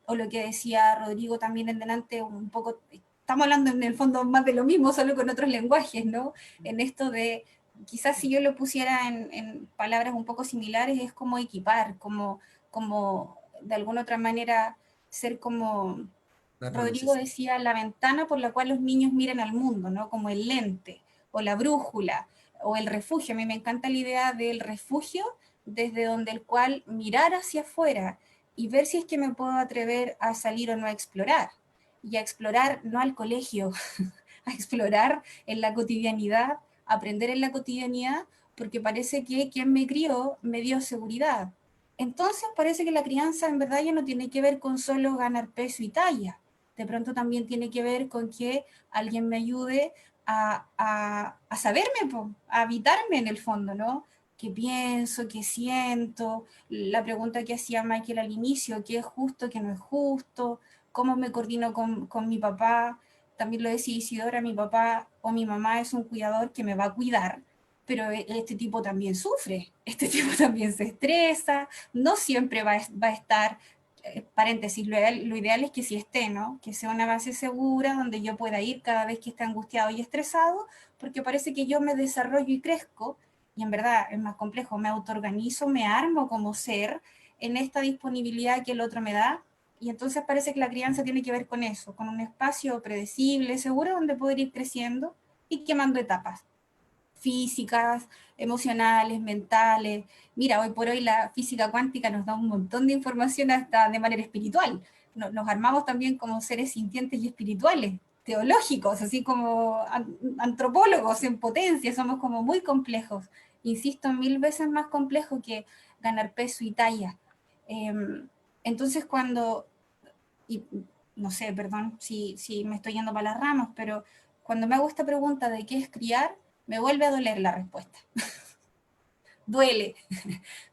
O lo que decía Rodrigo también en delante, un poco, estamos hablando en el fondo más de lo mismo, solo con otros lenguajes, ¿no? En esto de, quizás si yo lo pusiera en palabras un poco similares, es como equipar, como de alguna otra manera ser como Rodrigo decía, la ventana por la cual los niños miran al mundo, ¿no? Como el lente, o la brújula, o el refugio. A mí me encanta la idea del refugio, desde donde el cual mirar hacia afuera y ver si es que me puedo atrever a salir o no a explorar. Y a explorar no al colegio, a explorar en la cotidianidad, aprender en la cotidianidad, porque parece que quien me crió me dio seguridad. Entonces parece que la crianza en verdad ya no tiene que ver con solo ganar peso y talla. De pronto también tiene que ver con que alguien me ayude a saberme, a habitarme en el fondo, ¿no? ¿Qué pienso? ¿Qué siento? La pregunta que hacía Michael al inicio, ¿qué es justo? ¿Qué no es justo? ¿Cómo me coordino con mi papá? También lo decía Isidora, mi papá o mi mamá es un cuidador que me va a cuidar, pero este tipo también sufre, este tipo también se estresa, no siempre va a estar, paréntesis, lo ideal es que sí esté, ¿no? Que sea una base segura donde yo pueda ir cada vez que esté angustiado y estresado, porque parece que yo me desarrollo y crezco, y en verdad es más complejo, me autoorganizo, me armo como ser en esta disponibilidad que el otro me da, y entonces parece que la crianza tiene que ver con eso, con un espacio predecible, seguro, donde poder ir creciendo y quemando etapas físicas, emocionales, mentales. Mira, hoy por hoy la física cuántica nos da un montón de información hasta de manera espiritual. Nos armamos también como seres sintientes y espirituales, teológicos, así como antropólogos en potencia, somos como muy complejos. Insisto, 1000 veces más complejo que ganar peso y talla. Entonces y no sé, perdón si me estoy yendo para las ramas, pero cuando me hago esta pregunta de qué es criar, me vuelve a doler la respuesta. Duele,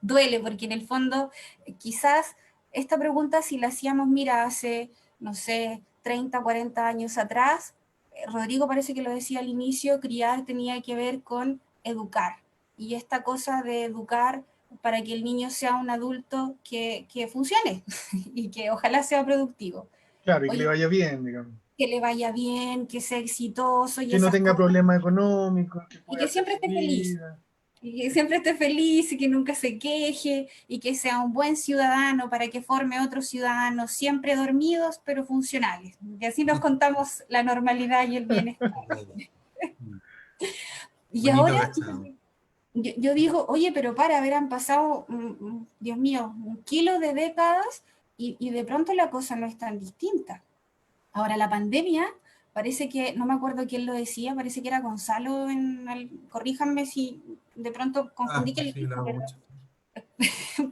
duele, porque en el fondo quizás esta pregunta si la hacíamos, mira, hace, no sé, 30, 40 años atrás, Rodrigo parece que lo decía al inicio, criar tenía que ver con educar. Y esta cosa de educar para que el niño sea un adulto que funcione y que ojalá sea productivo. Claro, y que le Oye, vaya bien, digamos. que le vaya bien, que sea exitoso y Que no esas tenga cosas. problemas económicos, que Y pueda que hacer siempre su esté feliz. vida. Y que siempre esté feliz y que nunca se queje y que sea un buen ciudadano para que forme otros ciudadanos siempre dormidos pero funcionales. Y así nos contamos la normalidad y el bienestar. Y Bonito, ahora ¿cachai? yo digo, oye, pero para, haber han pasado, Dios mío, 1 kilo de décadas y de pronto la cosa no es tan distinta. Ahora, la pandemia, parece que, no me acuerdo quién lo decía, parece que era Gonzalo, corríjanme si de pronto confundí que Sí, lo hago mucho.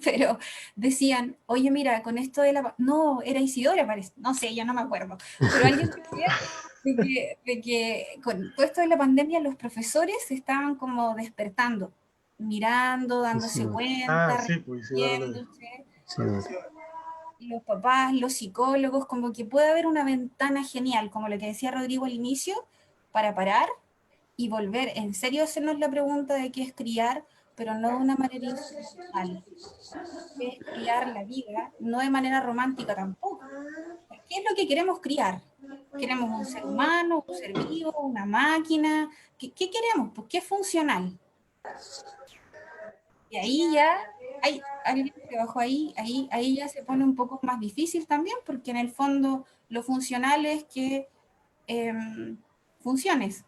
pero decían, oye, mira, con esto de no, era Isidora, parece, no sé, ya no me acuerdo, pero alguien decía de que con todo esto de la pandemia los profesores se estaban como despertando, mirando, dándose Isidora. Ah, cuenta, sí, pues Isidoro lo dijo. repitiéndose, Isidora. los papás, los psicólogos, como que puede haber una ventana genial, como lo que decía Rodrigo al inicio, para parar y volver en serio a hacernos la pregunta de qué es criar, pero no de una manera instrumental, qué es criar la vida, no de manera romántica tampoco. ¿Qué es lo que queremos criar? ¿Queremos un ser humano, un ser vivo, una máquina? ¿Qué queremos? Pues qué es funcional. Y ahí ya hay alguien que bajó ahí ya se pone un poco más difícil también, porque en el fondo lo funcional es que funciones,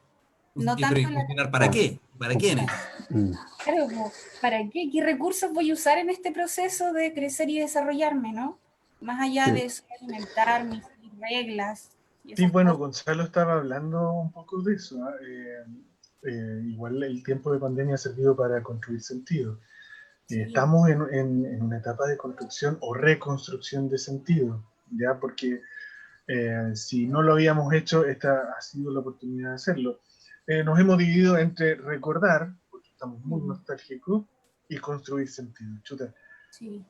no Pero ¿y tanto la... funcionar para qué? ¿Para quiénes? Mm. Claro, ¿para qué? ¿Qué recursos voy a usar en este proceso de crecer y desarrollarme, no? Más allá Sí. de solo alimentarme, seguir reglas y Sí, esas bueno, cosas. Gonzalo estaba hablando un poco de eso. ¿Ah? Igual el tiempo de pandemia ha servido para construir sentido. Sí, Estamos en una etapa de construcción o reconstrucción de sentido, ¿ya? Porque si no lo habíamos hecho, esta ha sido la oportunidad de hacerlo. Nos hemos dividido entre recordar, porque estamos muy nostálgicos, y construir sentido. Chuta, sí.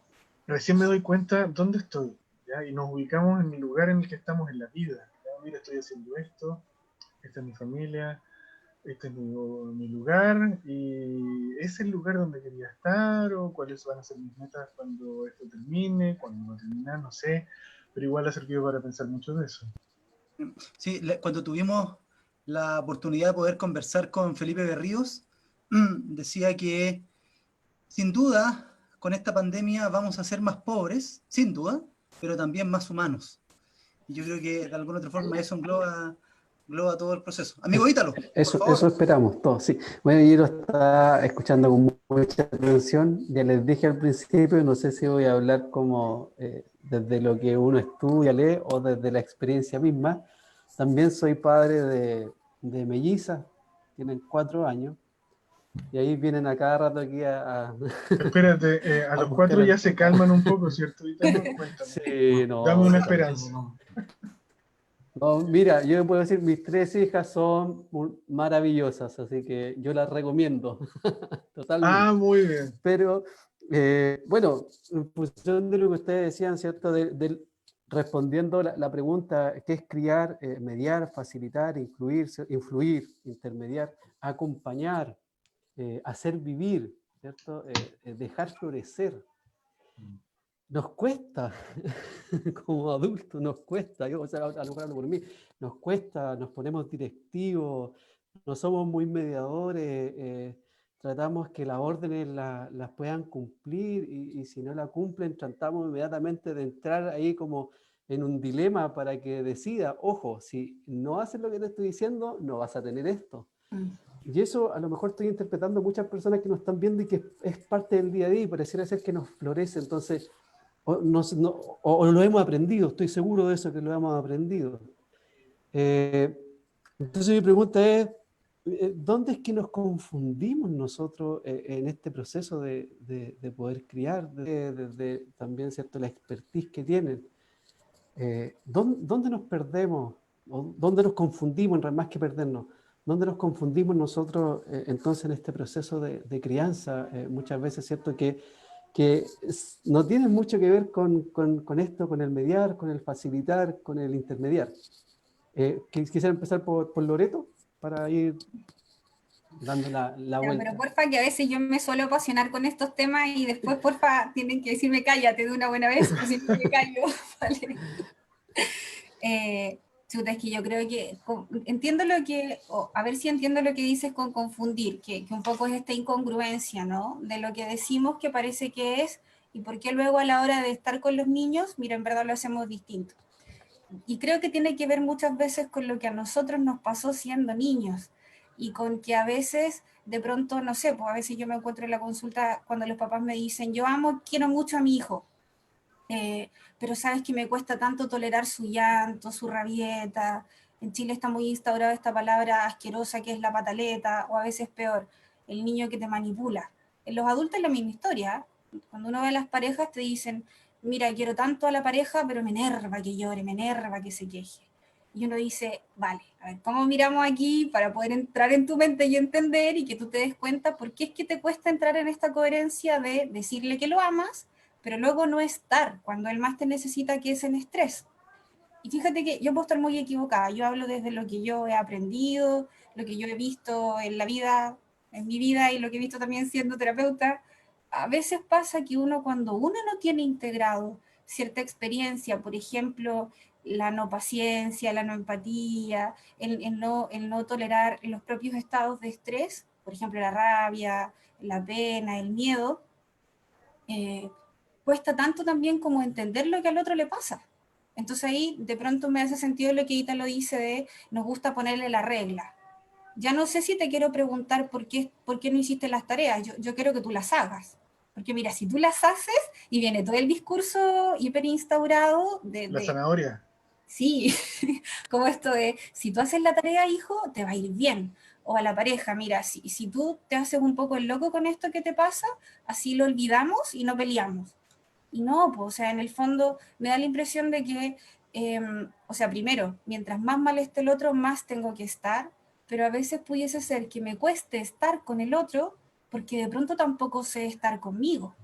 recién me doy cuenta dónde estoy, ¿ya? Y nos ubicamos en el lugar en el que estamos en la vida. ¿Ya? Mira, estoy haciendo esto, esta es mi familia, este es mi lugar, y es el lugar donde quería estar, o cuáles van a ser mis metas cuando esto termine, cuando va a terminar, no sé, pero igual ha servido para pensar mucho de eso. Sí, cuando tuvimos la oportunidad de poder conversar con Felipe Berríos, decía que sin duda con esta pandemia vamos a ser más pobres, sin duda, pero también más humanos. Y yo creo que de alguna otra forma eso engloba todo el proceso. Amigo Ítalo, por Eso favor. esperamos todos, sí. Bueno, yo lo estaba escuchando con mucha atención. Ya les dije al principio, no sé si voy a hablar como desde lo que uno estudia, lee o desde la experiencia misma. También soy padre de mellizas, tienen 4 años, y ahí vienen a cada rato aquí Espérate, a a los buscar 4 el ya se papá. calman un poco, ¿cierto, Ítalo? Cuéntame. Sí, Dame no, una están. esperanza. No, mira, yo puedo decir, mis 3 hijas son maravillosas, así que yo las recomiendo Ah, totalmente. muy bien. Pero, bueno, en función de lo que ustedes decían, ¿cierto? Respondiendo la pregunta, ¿qué es criar, mediar, facilitar, influir, intermediar, acompañar, hacer vivir, ¿cierto? Dejar florecer? Nos cuesta, como adultos, nos cuesta, yo, o sea, a lo mejor hablo por mí, nos cuesta, nos ponemos directivos, no somos muy mediadores, tratamos que las órdenes las puedan cumplir y si no la cumplen, tratamos inmediatamente de entrar ahí como en un dilema para que decida, ojo, si no haces lo que te estoy diciendo, no vas a tener esto. Y eso a lo mejor estoy interpretando muchas personas que nos están viendo y que es parte del día a día y pareciera ser que nos florece, entonces... o lo hemos aprendido, estoy seguro de eso que lo hemos aprendido. Entonces mi pregunta es, ¿dónde es que nos confundimos nosotros en este proceso de poder criar, de también, ¿cierto?, la expertise que tienen? ¿Dónde nos perdemos? ¿O dónde nos confundimos, más que perdernos? ¿Dónde nos confundimos nosotros entonces en este proceso de crianza? Muchas veces, ¿cierto?, que no tienen mucho que ver con esto, con el mediar, con el facilitar, con el intermediar. Quisiera empezar por Loreto para ir dando la Ya, pero vuelta. porfa, que a veces yo me suelo apasionar con estos temas y después, porfa, tienen que decirme cállate de una buena vez, o si no me callo, ¿vale? Chuta, es que yo creo que entiendo lo que, a ver si entiendo lo que dices con confundir, que un poco es esta incongruencia, ¿no? De lo que decimos que parece que es y por qué luego a la hora de estar con los niños, mira, en verdad lo hacemos distinto. Y creo que tiene que ver muchas veces con lo que a nosotros nos pasó siendo niños y con que a veces, de pronto, no sé, pues a veces yo me encuentro en la consulta cuando los papás me dicen, yo amo, quiero mucho a mi hijo, pero sabes que me cuesta tanto tolerar su llanto, su rabieta. En Chile está muy instaurada esta palabra asquerosa que es la pataleta, o a veces peor, el niño que te manipula. En los adultos es la misma historia. Cuando uno ve a las parejas te dicen, mira, quiero tanto a la pareja, pero me enerva que llore, me enerva que se queje. Y uno dice, vale, a ver, ¿cómo miramos aquí para poder entrar en tu mente y entender y que tú te des cuenta por qué es que te cuesta entrar en esta coherencia de decirle que lo amas, pero luego no estar cuando él más te necesita, que es en estrés? Y fíjate que yo puedo estar muy equivocada, yo hablo desde lo que yo he aprendido, lo que yo he visto en la vida, en mi vida, y lo que he visto también siendo terapeuta. A veces pasa que uno, cuando uno no tiene integrado cierta experiencia, por ejemplo, la no paciencia, la no empatía, el no tolerar los propios estados de estrés, por ejemplo, la rabia, la pena, el miedo, eh, cuesta tanto también como entender lo que al otro le pasa. Entonces ahí de pronto me hace sentido lo que Ítalo dice de nos gusta ponerle la regla. Ya no sé si te quiero preguntar por qué no hiciste las tareas, yo quiero que tú las hagas. Porque mira, si tú las haces y viene todo el discurso hiper instaurado La zanahoria. sí, como esto de, si tú haces la tarea, hijo, te va a ir bien. O a la pareja, mira, si tú te haces un poco el loco con esto que te pasa, así lo olvidamos y no peleamos. Y no, pues, o sea, en el fondo me da la impresión de que, o sea, primero, mientras más mal esté el otro, más tengo que estar, pero a veces pudiese ser que me cueste estar con el otro porque de pronto tampoco sé estar conmigo.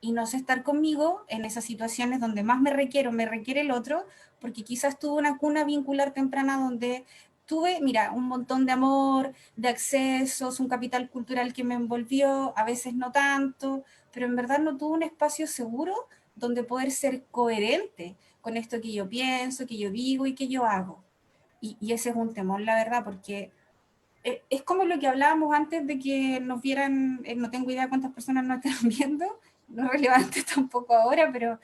Y no sé estar conmigo en esas situaciones donde más me requiere el otro, porque quizás tuve una cuna vincular temprana donde tuve, mira, un montón de amor, de accesos, un capital cultural que me envolvió, a veces no tanto, pero en verdad no tuve un espacio seguro donde poder ser coherente con esto que yo pienso, que yo digo y que yo hago. Y ese es un temor, la verdad, porque es como lo que hablábamos antes de que nos vieran, no tengo idea cuántas personas nos están viendo, no es relevante tampoco ahora, pero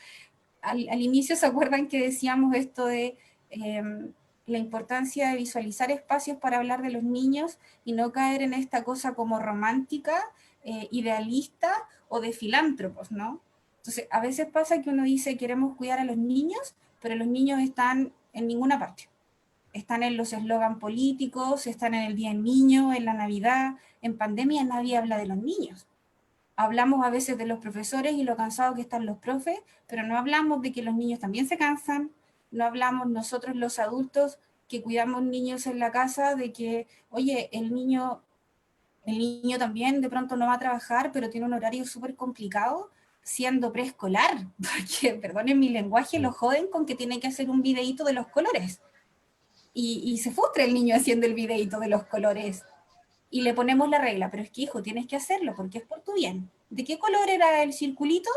al inicio se acuerdan que decíamos esto de eh, la importancia de visualizar espacios para hablar de los niños y no caer en esta cosa como romántica, idealista o de filántropos, ¿no? Entonces, a veces pasa que uno dice queremos cuidar a los niños, pero los niños están en ninguna parte. Están en los eslogan políticos, están en el Día del Niño, en la Navidad. En pandemia nadie habla de los niños. Hablamos a veces de los profesores y lo cansados que están los profes, pero no hablamos de que los niños también se cansan, no hablamos nosotros los adultos que cuidamos niños en la casa de que, oye, el niño también de pronto no va a trabajar, pero tiene un horario súper complicado siendo preescolar, porque, perdonen mi lenguaje, lo joden con que tiene que hacer un videíto de los colores. Y se frustra el niño haciendo el videíto de los colores y le ponemos la regla, pero es que hijo, tienes que hacerlo porque es por tu bien. ¿De qué color era el circulito?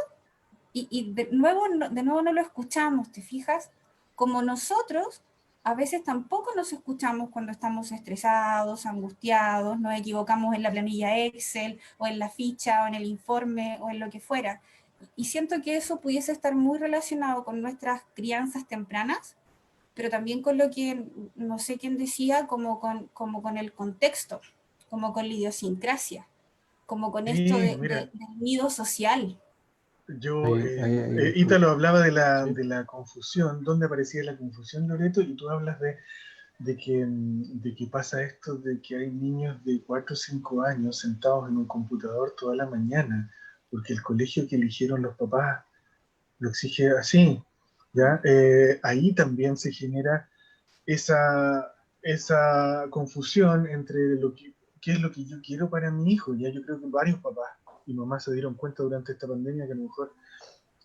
Y de nuevo no lo escuchamos, ¿te fijas? Como nosotros a veces tampoco nos escuchamos cuando estamos estresados, angustiados, nos equivocamos en la planilla Excel o en la ficha o en el informe o en lo que fuera. Y siento que eso pudiese estar muy relacionado con nuestras crianzas tempranas, pero también con lo que no sé quién decía, como con el contexto, como con la idiosincrasia, como con esto Sí, mira, del nido social. yo, Ahí, Ítalo hablaba de la confusión, dónde aparecía la confusión, Loreto, y tú hablas de que pasa esto, de que hay niños de 4 o 5 años sentados en un computador toda la mañana, porque el colegio que eligieron los papás lo exige así, ¿ya? Ahí también se genera esa confusión entre qué es lo que yo quiero para mi hijo. Ya yo creo que varios papás y mamás se dieron cuenta durante esta pandemia que a lo mejor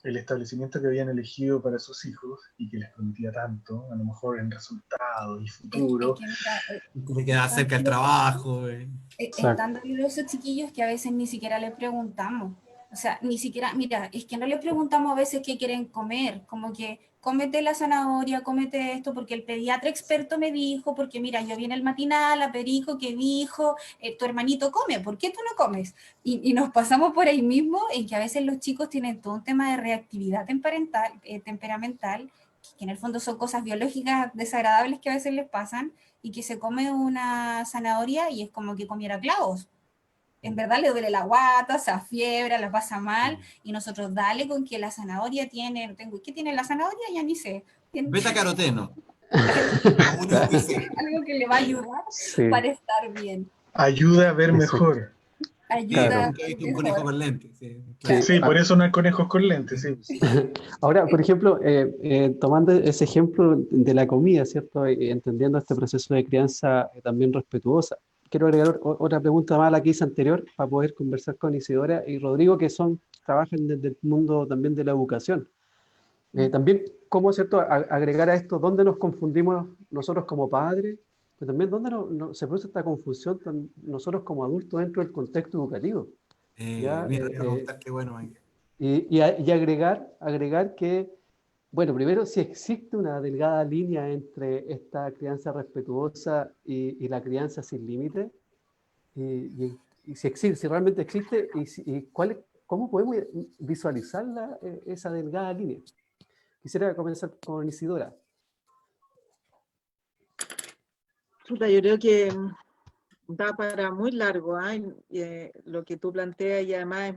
el establecimiento que habían elegido para sus hijos y que les prometía tanto, a lo mejor en resultados y Es futuro. que mira, Le queda cerca el trabajo. es exacto. tan doloroso, chiquillos, que a veces ni siquiera le preguntamos. O sea, ni siquiera, mira, es que no le preguntamos a veces qué quieren comer, como que cómete la zanahoria, cómete esto, porque el pediatra experto me dijo, porque mira, yo vi en el matinal a Perico que dijo, tu hermanito come, ¿por qué tú no comes? Y nos pasamos por ahí mismo en que a veces los chicos tienen todo un tema de reactividad temperamental, que en el fondo son cosas biológicas desagradables que a veces les pasan, y que se come una zanahoria y es como que comiera clavos. en verdad le duele la guata, se afiebra, la pasa mal, y nosotros dale con que la zanahoria tiene, no tengo, ¿qué tiene la zanahoria? Ya ni sé. Beta caroteno. Algo que le va a ayudar Sí, para estar bien. Ayuda a ver eso, mejor. Ayuda claro. a Nunca he visto un mejor. conejo con lentes. Sí, Sí. Sí, por eso no hay conejos con lentes. Sí. Ahora, por ejemplo, tomando ese ejemplo de la comida, ¿cierto? Entendiendo este proceso de crianza también respetuosa, quiero agregar otra pregunta más a la que hice anterior para poder conversar con Isidora y Rodrigo, que trabajan desde el mundo también de la educación. También, ¿cómo, cierto, agregar a esto dónde nos confundimos nosotros como padres, pero también dónde se produce esta confusión nosotros como adultos dentro del contexto educativo? ¿Ya? Mira, te iba a preguntar, qué bueno, Mike. Y agregar que, bueno, primero, si existe una delgada línea entre esta crianza respetuosa y la crianza sin límite, y si existe, si realmente existe, ¿cómo podemos visualizar esa delgada línea? Quisiera comenzar con Isidora. Chuta, yo creo que da para muy largo, ¿ah? Lo que tú planteas, y además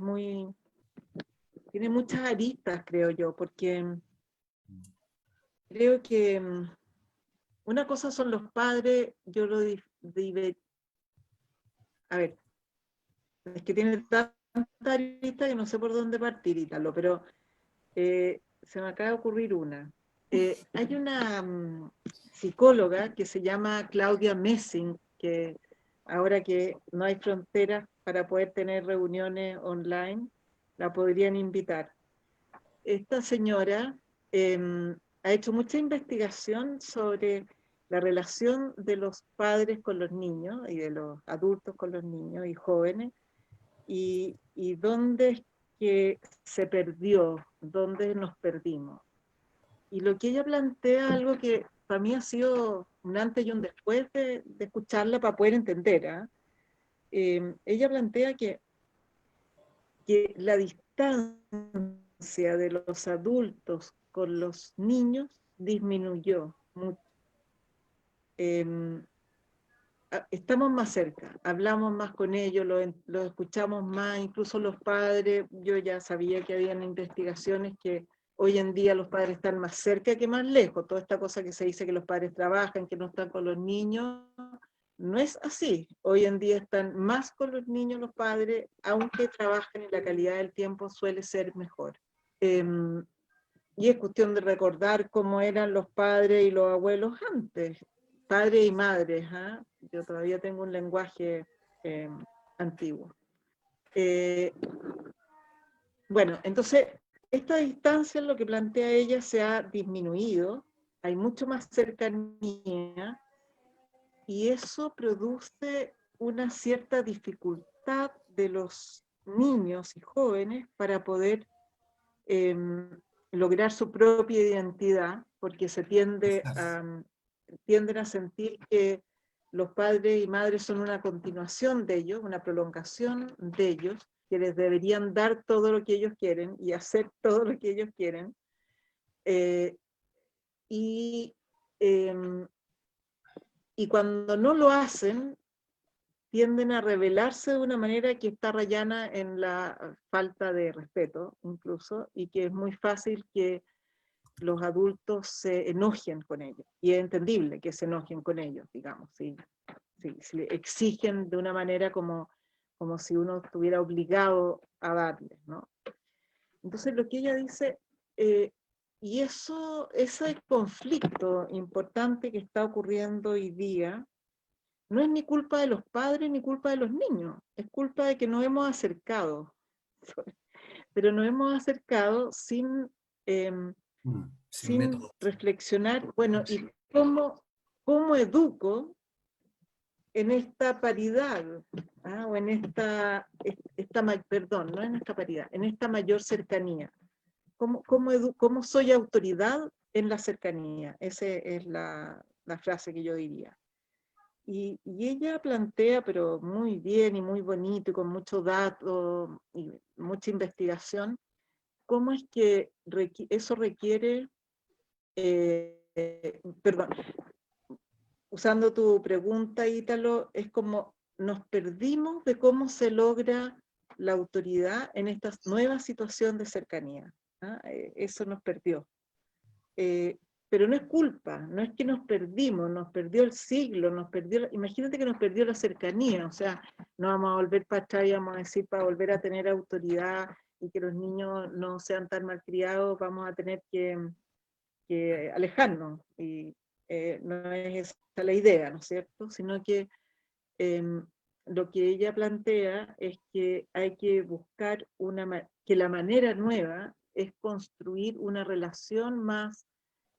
tiene muchas aristas, creo yo, porque creo que una cosa son los padres, yo a ver, es que tiene tanta arista que no sé por dónde partir, Ítalo, pero se me acaba de ocurrir una. Hay una psicóloga que se llama Claudia Messing, que ahora que no hay fronteras para poder tener reuniones online, la podrían invitar. Esta señora ha hecho mucha investigación sobre la relación de los padres con los niños y de los adultos con los niños y jóvenes, y dónde es que se perdió, dónde nos perdimos. Y lo que ella plantea, algo que para mí ha sido un antes y un después de escucharla para poder entender, ella plantea que la distancia de los adultos con los niños disminuyó mucho. Estamos más cerca, hablamos más con ellos, los escuchamos más, incluso los padres. Yo ya sabía que habían investigaciones que hoy en día los padres están más cerca que más lejos. Toda esta cosa que se dice que los padres trabajan, que no están con los niños, no es así. Hoy en día están más con los niños los padres, aunque trabajan, y la calidad del tiempo suele ser mejor. Y es cuestión de recordar cómo eran los padres y los abuelos antes, padres y madres. Yo todavía tengo un lenguaje antiguo. Bueno, entonces, esta distancia, en lo que plantea ella, se ha disminuido, hay mucho más cercanía, y eso produce una cierta dificultad de los niños y jóvenes para poder lograr su propia identidad, porque tienden a sentir que los padres y madres son una continuación de ellos, una prolongación de ellos, que les deberían dar todo lo que ellos quieren y hacer todo lo que ellos quieren. Y cuando no lo hacen, tienden a rebelarse de una manera que está rayana en la falta de respeto, incluso, y que es muy fácil que los adultos se enojen con ellos. Y es entendible que se enojen con ellos, digamos, si exigen de una manera como si uno estuviera obligado a darles, ¿no? Entonces lo que ella dice, y ese conflicto importante que está ocurriendo hoy día, no es ni culpa de los padres ni culpa de los niños, es culpa de que nos hemos acercado, pero nos hemos acercado sin reflexionar, bueno, ¿y cómo educo en esta paridad? O en no en esta paridad, en esta mayor cercanía. ¿Cómo soy autoridad en la cercanía? Esa es la frase que yo diría. Y ella plantea, pero muy bien y muy bonito y con mucho dato y mucha investigación, cómo es que eso requiere, perdón, usando tu pregunta, Ítalo, es como nos perdimos de cómo se logra la autoridad en esta nueva situación de cercanía. Eso nos perdió. Pero no es culpa, no es que nos perdimos, nos perdió el siglo, imagínate que nos perdió la cercanía, o sea, no vamos a volver para atrás y vamos a decir para volver a tener autoridad y que los niños no sean tan malcriados, vamos a tener que alejarnos, y no es esa la idea, ¿no es cierto? Sino que lo que ella plantea es que hay que buscar que la manera nueva es construir una relación más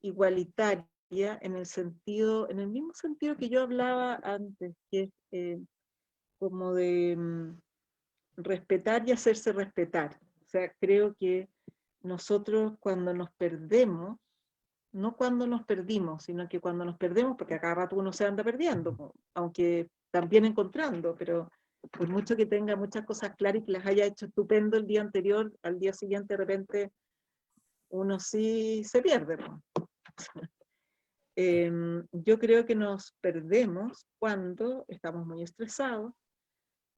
igualitaria en el mismo sentido que yo hablaba antes, que es como de respetar y hacerse respetar. O sea, creo que nosotros cuando nos perdemos, no cuando nos perdimos, sino que cuando nos perdemos, porque a cada rato uno se anda perdiendo, aunque también encontrando, pero por mucho que tenga muchas cosas claras y que las haya hecho estupendo el día anterior, al día siguiente de repente uno sí se pierde. Yo creo que nos perdemos cuando estamos muy estresados,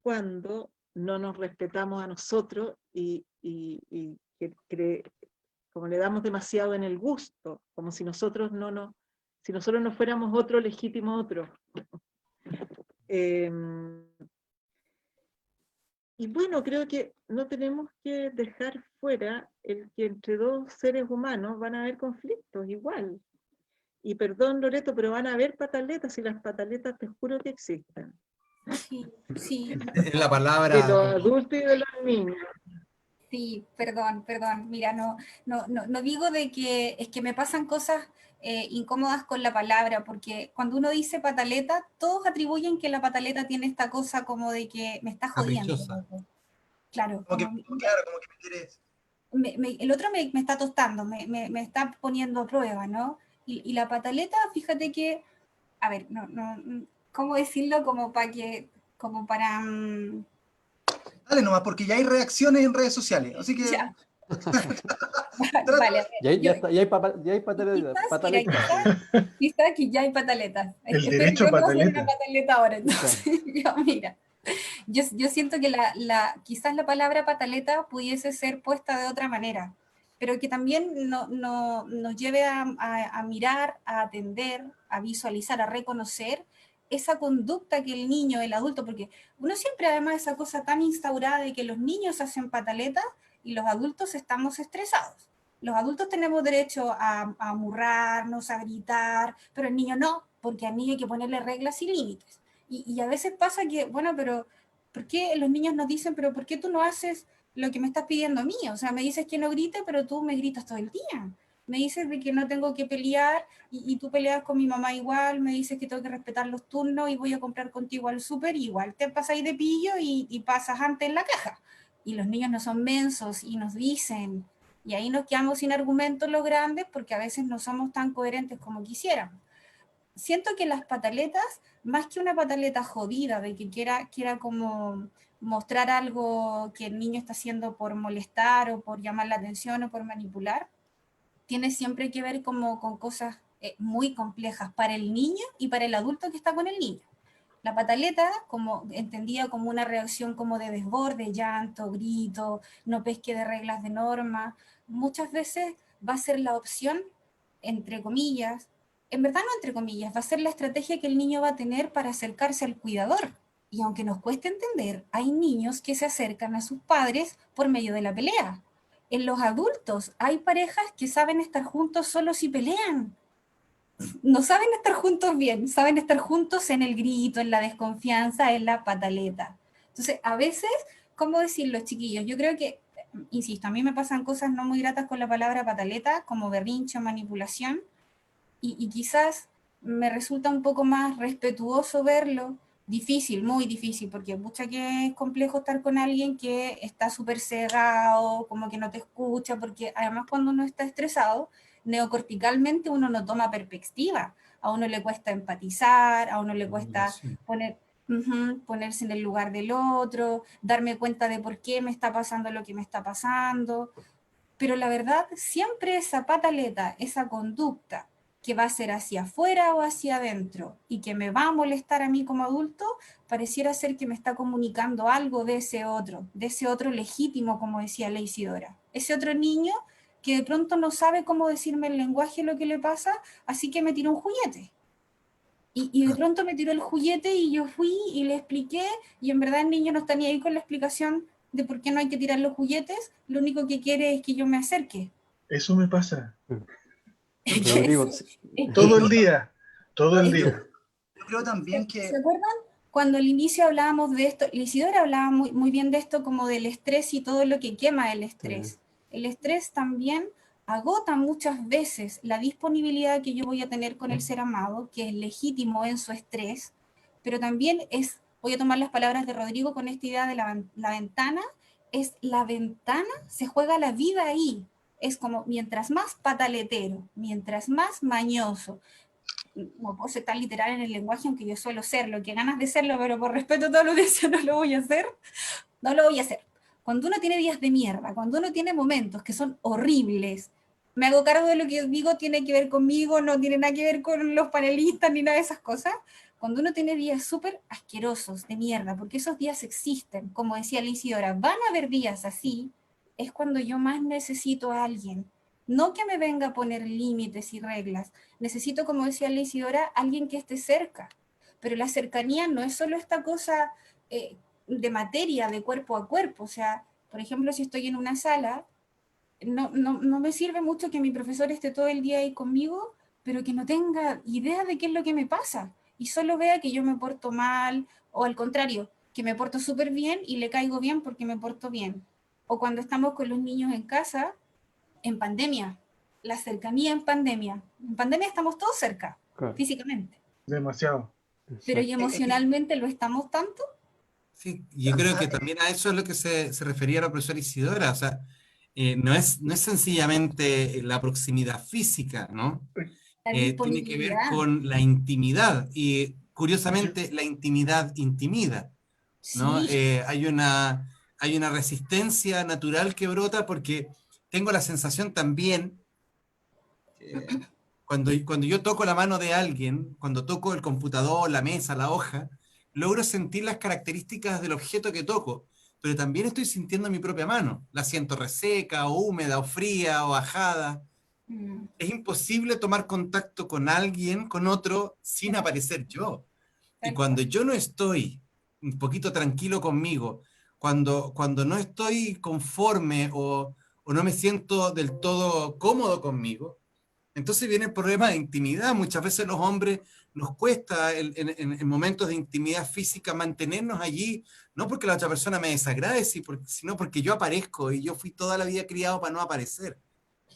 cuando no nos respetamos a nosotros y como le damos demasiado en el gusto, como si nosotros no fuéramos otro legítimo otro. Y bueno, creo que no tenemos que dejar fuera el que entre dos seres humanos van a haber conflictos igual. Y perdón, Loreto, pero van a haber pataletas, y las pataletas te juro que existen. Sí, sí. La De palabra. los adultos y de los niños. Sí, perdón. Mira, no digo de que es que me pasan cosas incómodas con la palabra, porque cuando uno dice pataleta, todos atribuyen que la pataleta tiene esta cosa como de que me está jodiendo. Caprichosa. Claro, Como que, claro, como que me quieres. el otro me está tostando, me está poniendo a prueba, ¿no? Y la pataleta, fíjate que, a ver, ¿cómo decirlo? Como para... Dale nomás, porque ya hay reacciones en redes sociales, así que ya, trata. vale, a ver, Ya hay pataletas. quizás aquí ya hay pataletas. El Espero derecho yo no hacer una pataleta. pataleta ahora, entonces, ya, mira. Yo siento que quizás la palabra pataleta pudiese ser puesta de otra manera, pero que también nos lleve a mirar, a atender, a visualizar, a reconocer esa conducta que el niño, el adulto, porque uno siempre además esa cosa tan instaurada de que los niños hacen pataletas y los adultos estamos estresados. Los adultos tenemos derecho a amurrarnos, a gritar, pero el niño no, porque al niño hay que ponerle reglas y límites. Y a veces pasa que, bueno, pero ¿por qué los niños nos dicen, pero ¿por qué tú no haces lo que me estás pidiendo a mí? O sea, me dices que no grite, pero tú me gritas todo el día. Me dices de que no tengo que pelear y tú peleas con mi mamá igual, me dices que tengo que respetar los turnos y voy a comprar contigo al súper, igual te pasas de pillo y pasas antes en la caja. Y los niños no son mensos y nos dicen, y ahí nos quedamos sin argumentos los grandes porque a veces no somos tan coherentes como quisiéramos. Siento que las pataletas, más que una pataleta jodida, de que quiera como mostrar algo que el niño está haciendo por molestar o por llamar la atención o por manipular, tiene siempre que ver como con cosas muy complejas para el niño y para el adulto que está con el niño. La pataleta, como entendida como una reacción como de desborde, llanto, grito, no pesque de reglas de norma, muchas veces va a ser la opción, entre comillas, en verdad no entre comillas, va a ser la estrategia que el niño va a tener para acercarse al cuidador. Y aunque nos cueste entender, hay niños que se acercan a sus padres por medio de la pelea. En los adultos hay parejas que saben estar juntos solo si pelean. No saben estar juntos bien, saben estar juntos en el grito, en la desconfianza, en la pataleta. Entonces, a veces, ¿cómo decirlo, chiquillos? Yo creo que, insisto, a mí me pasan cosas no muy gratas con la palabra pataleta, como berrinche o manipulación, y quizás me resulta un poco más respetuoso verlo, difícil, muy difícil, porque mucha que es complejo estar con alguien que está súper cegado, como que no te escucha, porque además cuando uno está estresado, neocorticalmente uno no toma perspectiva, a uno le cuesta empatizar, a uno le cuesta ponerse en el lugar del otro, darme cuenta de por qué me está pasando lo que me está pasando, pero la verdad, siempre esa pataleta, esa conducta, que va a ser hacia afuera o hacia adentro y que me va a molestar a mí como adulto, pareciera ser que me está comunicando algo de ese otro legítimo, como decía la Isidora. Ese otro niño que de pronto no sabe cómo decirme el lenguaje lo que le pasa, así que me tiró un juguete. Y de pronto me tiró el juguete y yo fui y le expliqué, y en verdad el niño no está ni ahí con la explicación de por qué no hay que tirar los juguetes, lo único que quiere es que yo me acerque. Eso me pasa. Rodrigo, Todo el día. Todo el Yo día. creo también ¿Se que acuerdan? Cuando al inicio hablábamos de esto, Isidora hablaba muy bien de esto, como del estrés y todo lo que quema el estrés. Sí. El estrés también agota muchas veces la disponibilidad que yo voy a tener con el ser amado, que es legítimo en su estrés, pero también es, voy a tomar las palabras de Rodrigo con esta idea de la ventana, es la ventana, se juega la vida ahí. Es como mientras más pataletero, mientras más mañoso, no puedo ser tan literal en el lenguaje, aunque yo suelo serlo, que ganas de serlo, pero por respeto a todo lo que sea, no lo voy a hacer. No lo voy a hacer. Cuando uno tiene días de mierda, cuando uno tiene momentos que son horribles, me hago cargo de lo que digo, tiene que ver conmigo, no tiene nada que ver con los panelistas ni nada de esas cosas. Cuando uno tiene días súper asquerosos de mierda, porque esos días existen, como decía la Isidora, van a haber días así, es cuando yo más necesito a alguien. No que me venga a poner límites y reglas. Necesito, como decía la Isidora, alguien que esté cerca. Pero la cercanía no es solo esta cosa de materia, de cuerpo a cuerpo. O sea, por ejemplo, si estoy en una sala, no me sirve mucho que mi profesor esté todo el día ahí conmigo, pero que no tenga idea de qué es lo que me pasa y solo vea que yo me porto mal, o al contrario, que me porto súper bien y le caigo bien porque me porto bien. O cuando estamos con los niños en casa, en pandemia, la cercanía en pandemia. En pandemia estamos todos cerca, Claro, físicamente, Demasiado. pero ¿y exacto. emocionalmente lo estamos tanto? Sí, yo creo que también a eso es lo que se refería la profesora Isidora, o sea, no es sencillamente la proximidad física, ¿no? La Tiene que ver disponibilidad. con la intimidad y Yo- curiosamente la intimidad intimida, ¿no? Sí, Hay una resistencia natural que brota porque tengo la sensación también que cuando yo toco la mano de alguien, cuando toco el computador, la mesa, la hoja, logro sentir las características del objeto que toco, pero también estoy sintiendo mi propia mano. La siento reseca o húmeda o fría o ajada. mm, Es imposible tomar contacto con alguien, con otro, sin aparecer yo. Y tal cuando cual. yo no estoy un poquito tranquilo conmigo, cuando no estoy conforme o no me siento del todo cómodo conmigo, entonces viene el problema de intimidad. Muchas veces los hombres nos cuesta en momentos de intimidad física mantenernos allí, no porque la otra persona me desagrade, sino porque yo aparezco y yo fui toda la vida criado para no aparecer.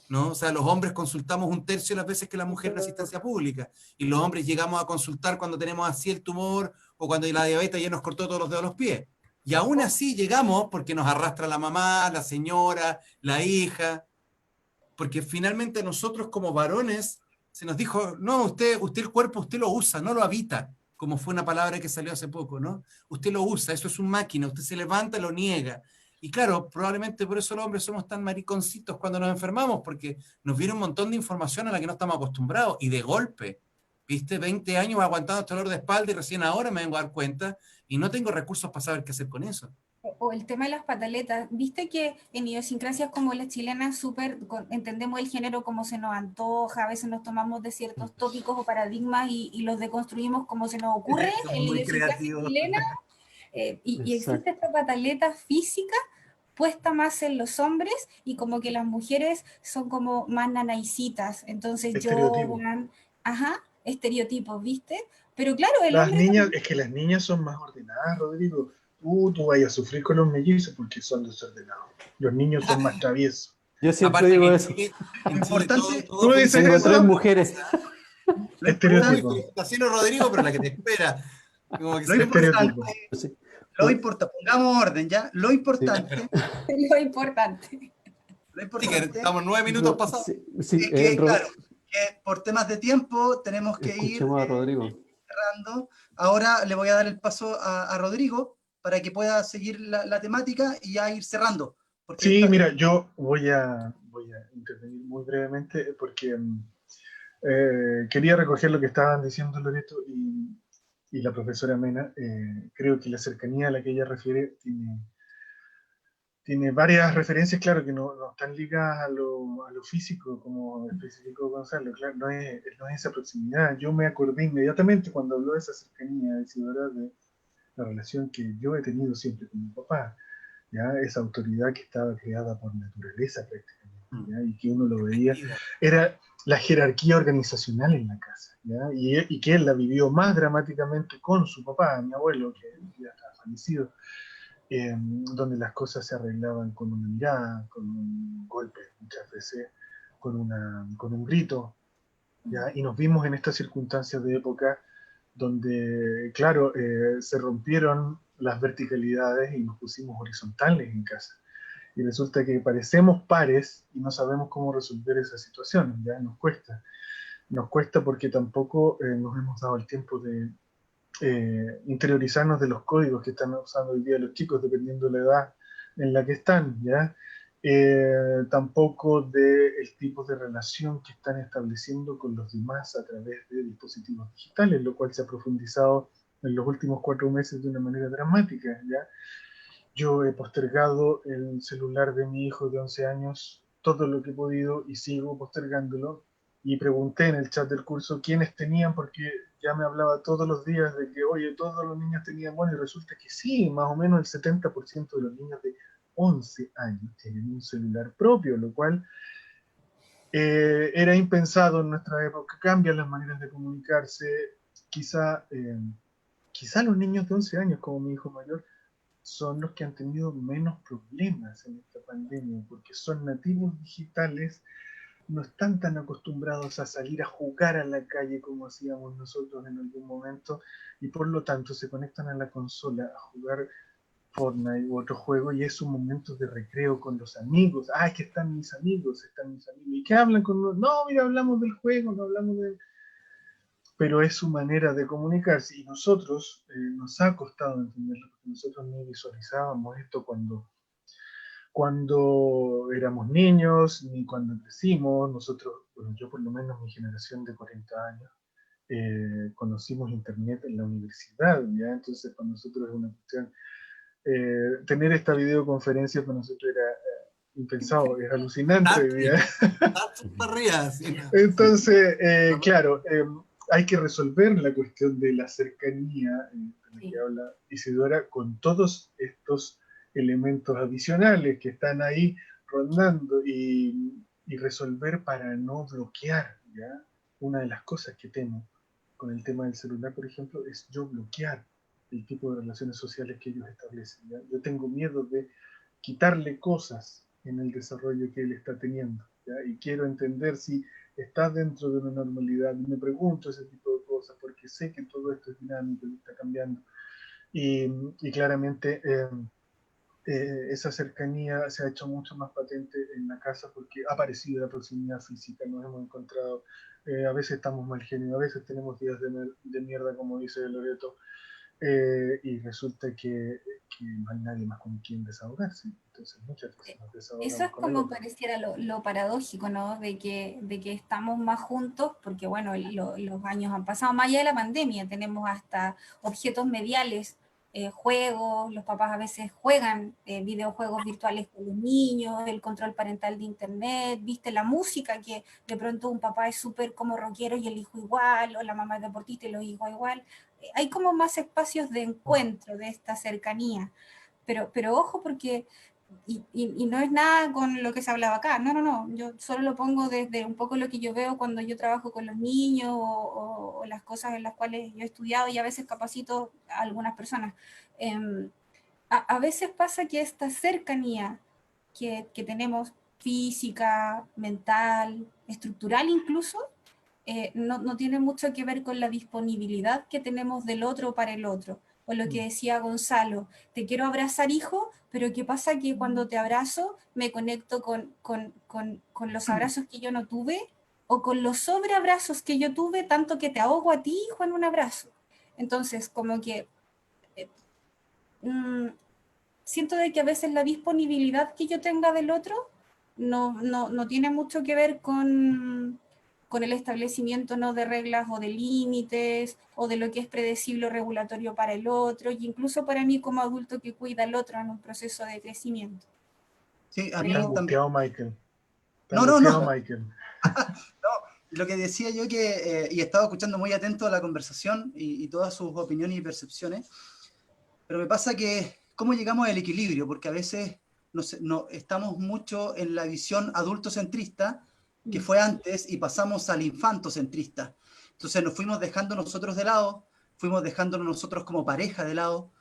¿No? O sea, los hombres consultamos un tercio de las veces que la mujer en asistencia pública, y los hombres llegamos a consultar cuando tenemos así el tumor o cuando la diabetes ya nos cortó todos los dedos de los pies. Y aún así llegamos porque nos arrastra la mamá, la señora, la hija, porque finalmente nosotros como varones se nos dijo, no, usted el cuerpo, usted lo usa, no lo habita, como fue una palabra que salió hace poco, ¿no? Usted lo usa, eso es un máquina, usted se levanta, lo niega. Y claro, probablemente por eso los hombres somos tan mariconcitos cuando nos enfermamos, porque nos viene un montón de información a la que no estamos acostumbrados, y de golpe, ¿viste? 20 años aguantando este dolor de espalda y recién ahora me vengo a dar cuenta y no tengo recursos para saber qué hacer con eso. O el tema de las pataletas, viste que en idiosincrasias como las chilenas entendemos el género como se nos antoja, a veces nos tomamos de ciertos tópicos o paradigmas y los deconstruimos como se nos ocurre Somos en la muy idiosincrasia creativos. chilena, y existe Exacto. esta pataleta física puesta más en los hombres y como que las mujeres son como más nanaicitas, entonces Estereotipo. lloran, ajá, estereotipos, ¿viste? Pero claro, el Las hombre niñas, también. es que las niñas son más ordenadas, Rodrigo. Tú vayas a sufrir con los mellizos porque son desordenados. Los niños son más traviesos. Yo siempre Aparte que digo en eso. Chile, lo en Chile todo, importante, todo ¿Tú fue dices Tengo eso? 3 mujeres. lo Uy, Estereotipo. importante, felicitaciones, Rodrigo, pero la que te espera. Como que lo se le fue. importante, Estereotipo. Sí. pongamos orden ya, Sí. Lo importante. lo Sí, que importante estamos 9 minutos pasados. Sí, sí, es que, claro, que por temas de tiempo tenemos que ir escuchemos a Rodrigo. cerrando. Ahora le voy a dar el paso a Rodrigo para que pueda seguir la temática y ya ir cerrando. Porque Sí, mira, yo voy a intervenir muy brevemente porque Quería recoger lo que estaban diciendo Loreto y la profesora Mena. Creo que la cercanía a la que ella refiere tiene varias referencias, claro, que no están ligadas a lo físico, como especificó Gonzalo, claro, no es esa proximidad. Yo me acordé inmediatamente cuando habló de esa cercanía, Isidora, de la relación que yo he tenido siempre con mi papá, ¿ya? Esa autoridad que estaba creada por naturaleza prácticamente, ¿ya? Y que uno lo veía, era la jerarquía organizacional en la casa, ¿ya? Y que él la vivió más dramáticamente con su papá, mi abuelo, que ya está fallecido, donde las cosas se arreglaban con una mirada, con un golpe, muchas veces con un grito, ¿ya? Y nos vimos en estas circunstancias de época donde, claro, se rompieron las verticalidades y nos pusimos horizontales en casa. Y resulta que parecemos pares y no sabemos cómo resolver esa situación, ¿ya? Nos cuesta porque tampoco nos hemos dado el tiempo de interiorizarnos de los códigos que están usando hoy día los chicos, dependiendo de la edad en la que están, ¿ya? Tampoco del tipo de relación que están estableciendo con los demás a través de dispositivos digitales, lo cual se ha profundizado en los últimos 4 meses de una manera dramática, ¿ya? Yo he postergado el celular de mi hijo de 11 años todo lo que he podido y sigo postergándolo. Y pregunté en el chat del curso quiénes tenían, porque ya me hablaba todos los días de que, oye, todos los niños tenían, bueno, y resulta que sí, más o menos el 70% de los niños de 11 años tienen un celular propio, lo cual era impensado en nuestra época. Cambian las maneras de comunicarse. Quizá, quizá los niños de 11 años, como mi hijo mayor, son los que han tenido menos problemas en esta pandemia, porque son nativos digitales, no están tan acostumbrados a salir a jugar a la calle como hacíamos nosotros en algún momento, y por lo tanto se conectan a la consola a jugar Fortnite u otro juego, y es un momento de recreo con los amigos. Ah, que están mis amigos, ¿Y qué hablan con nosotros? No, mira, hablamos del juego, no hablamos de... Pero es su manera de comunicarse y nosotros nos ha costado entenderlo, porque nosotros no visualizábamos esto cuando éramos niños, ni cuando crecimos. Nosotros, bueno, yo por lo menos mi generación de 40 años, conocimos Internet en la universidad, ¿ya? Entonces para nosotros es una cuestión, tener esta videoconferencia para nosotros era impensado, es alucinante, ¿ya? Entonces, claro, hay que resolver la cuestión de la cercanía de la que habla Isidora con todos estos elementos adicionales que están ahí rondando y resolver para no bloquear, ¿ya? Una de las cosas que temo con el tema del celular, por ejemplo, es yo bloquear el tipo de relaciones sociales que ellos establecen, ¿ya? Yo tengo miedo de quitarle cosas en el desarrollo que él está teniendo, ¿ya? Y quiero entender si está dentro de una normalidad, y me pregunto ese tipo de cosas, porque sé que todo esto es dinámico y está cambiando, y claramente esa cercanía se ha hecho mucho más patente en la casa porque ha aparecido la proximidad física, nos hemos encontrado, a veces estamos mal genio, a veces tenemos días de mierda, como dice Loreto, y resulta que no hay nadie más con quien desahogarse. Entonces muchas veces nos Eso desahogamos es con el como otro. pareciera lo paradójico, ¿no? De que estamos más juntos, porque bueno, los años han pasado, más allá de la pandemia, tenemos hasta objetos mediales, juegos, los papás a veces juegan videojuegos virtuales con los niños, el control parental de internet, viste la música, que de pronto un papá es súper como rockero y el hijo igual, o la mamá es deportista y los hijos igual. Hay como más espacios de encuentro de esta cercanía, pero ojo porque y no es nada con lo que se hablaba acá, no, no, no, yo solo lo pongo desde un poco lo que yo veo cuando yo trabajo con los niños o las cosas en las cuales yo he estudiado y a veces capacito a algunas personas. A veces pasa que esta cercanía que tenemos física, mental, estructural incluso, no tiene mucho que ver con la disponibilidad que tenemos del otro para el otro. O lo que decía Gonzalo, te quiero abrazar, hijo, pero ¿qué pasa? Que cuando te abrazo me conecto con los abrazos que yo no tuve o con los sobreabrazos que yo tuve, tanto que te ahogo a ti, hijo, en un abrazo. Entonces, como que eh, mm, siento de que a veces la disponibilidad que yo tenga del otro no tiene mucho que ver con el establecimiento no de reglas o de límites, o de lo que es predecible o regulatorio para el otro, y incluso para mí como adulto que cuida al otro en un proceso de crecimiento. Sí, a mí Está Pero, también. angustiado Michael. Está No, no, angustiado no. Michael. Lo que decía yo que, y estaba escuchando muy atento a la conversación y todas sus opiniones y percepciones, pero me pasa que, ¿cómo llegamos al equilibrio? Porque a veces estamos mucho en la visión adultocentrista, que fue antes, y pasamos al infantocentrista. Entonces nos fuimos dejando nosotros de lado, fuimos dejándonos nosotros como pareja de lado,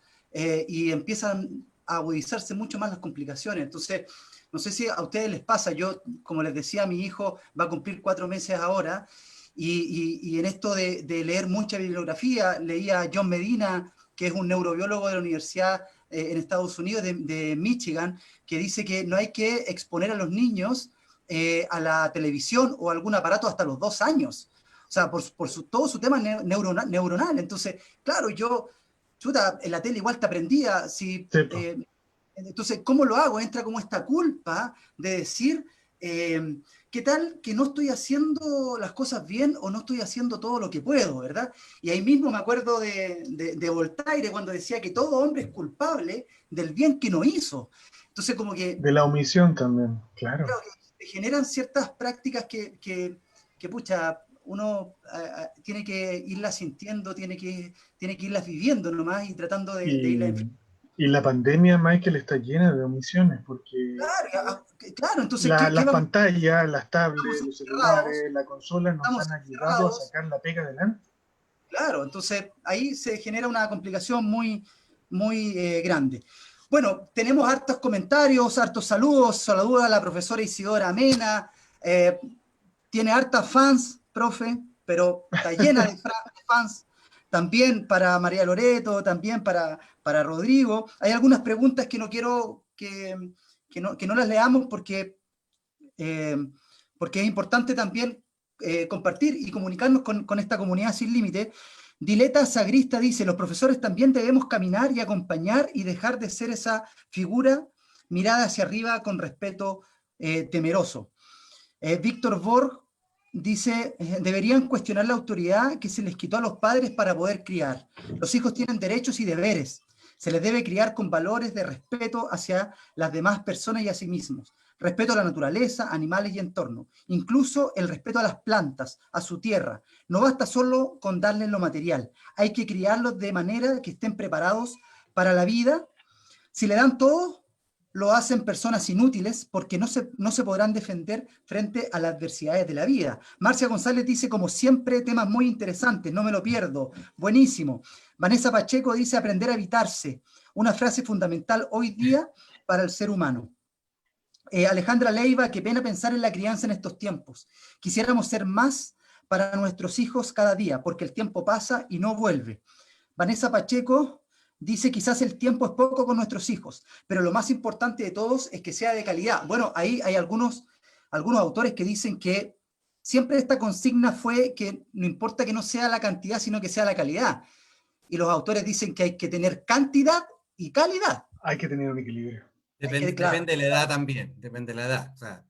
y empiezan a agudizarse mucho más las complicaciones. Entonces, no sé si a ustedes les pasa, yo, como les decía, mi hijo va a cumplir 4 meses ahora, y en esto de leer mucha bibliografía, leía a John Medina, que es un neurobiólogo de la Universidad en Estados Unidos, de Michigan, que dice que no hay que exponer a los niños a la televisión o algún aparato hasta los 2 años. O sea, por todo su tema neuronal. Entonces, claro, yo, chuta, en la tele igual te aprendía. Si, Sí, po. entonces, ¿cómo lo hago? Entra como esta culpa de decir, ¿qué tal que no estoy haciendo las cosas bien o no estoy haciendo todo lo que puedo, ¿verdad? Y ahí mismo me acuerdo de Voltaire cuando decía que todo hombre es culpable del bien que no hizo. Entonces, como que, De la omisión también, claro. claro, que generan ciertas prácticas que pucha, uno tiene que irlas sintiendo, tiene que irlas viviendo nomás y tratando de irlas Y, enfrentando. y la pandemia, Michael, está llena de omisiones, porque Claro, entonces, ¿qué las vamos? pantallas, las Estamos tablets, los encerrados, celulares, la consola nos estamos han ayudado a encerrados. sacar la pega adelante. Claro, entonces ahí se genera una complicación muy, muy grande. Bueno, tenemos hartos comentarios, hartos saludos. Saludos a la profesora Isidora Mena. Tiene hartas fans, profe, pero está llena de fans. También para María Loreto, también para Rodrigo. Hay algunas preguntas que no quiero que no las leamos eh, porque es importante también compartir y comunicarnos con esta comunidad sin límite. Dileta Sagrista dice, los profesores también debemos caminar y acompañar y dejar de ser esa figura mirada hacia arriba con respeto temeroso. Víctor Borg dice, deberían cuestionar la autoridad que se les quitó a los padres para poder criar. Los hijos tienen derechos y deberes. Se les debe criar con valores de respeto hacia las demás personas y a sí mismos. Respeto a la naturaleza, animales y entorno. Incluso el respeto a las plantas, a su tierra. No basta solo con darles lo material. Hay que criarlos de manera que estén preparados para la vida. Si le dan todo, lo hacen personas inútiles porque no se podrán defender frente a las adversidades de la vida. Marcia González dice, como siempre, temas muy interesantes, no me lo pierdo. Buenísimo. Vanessa Pacheco dice, aprender a evitarse. Una frase fundamental hoy día para el ser humano. Alejandra Leiva, qué pena pensar en la crianza en estos tiempos. Quisiéramos ser más para nuestros hijos cada día, porque el tiempo pasa y no vuelve. Vanessa Pacheco dice, quizás el tiempo es poco con nuestros hijos, pero lo más importante de todos es que sea de calidad. Bueno, ahí hay algunos autores que dicen que siempre esta consigna fue que no importa que no sea la cantidad, sino que sea la calidad. Y los autores dicen que hay que tener cantidad y calidad. Hay que tener un equilibrio. Claro, Depende de la edad también, depende de la edad. O sea,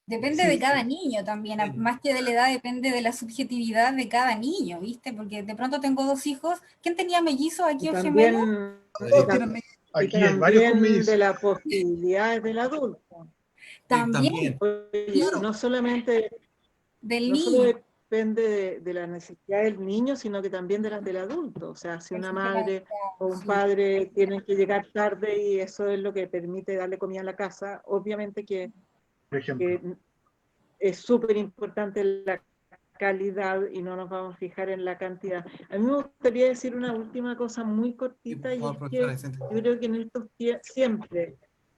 depende de sí, cada niño también, más que de la edad depende de la subjetividad de cada niño, ¿viste? Porque de pronto tengo 2 hijos. ¿Quién tenía mellizos aquí Y o gemelos? también, todos Rodrigo, tienen y Aquí hay varios con también de mellizos. las posibilidades del adulto. sí, También, también. Oye, claro. no solamente del no solo niño. depende de la necesidad del niño, sino que también de las del adulto. O sea, si una madre o un Sí. padre tienen que llegar tarde y eso es lo que permite darle comida a la casa, obviamente que Por ejemplo. es súper importante la calidad y no nos vamos a fijar en la cantidad. A mí me gustaría decir una última cosa muy Sí, cortita por y favor, es profesora que Vicente. yo creo que en estos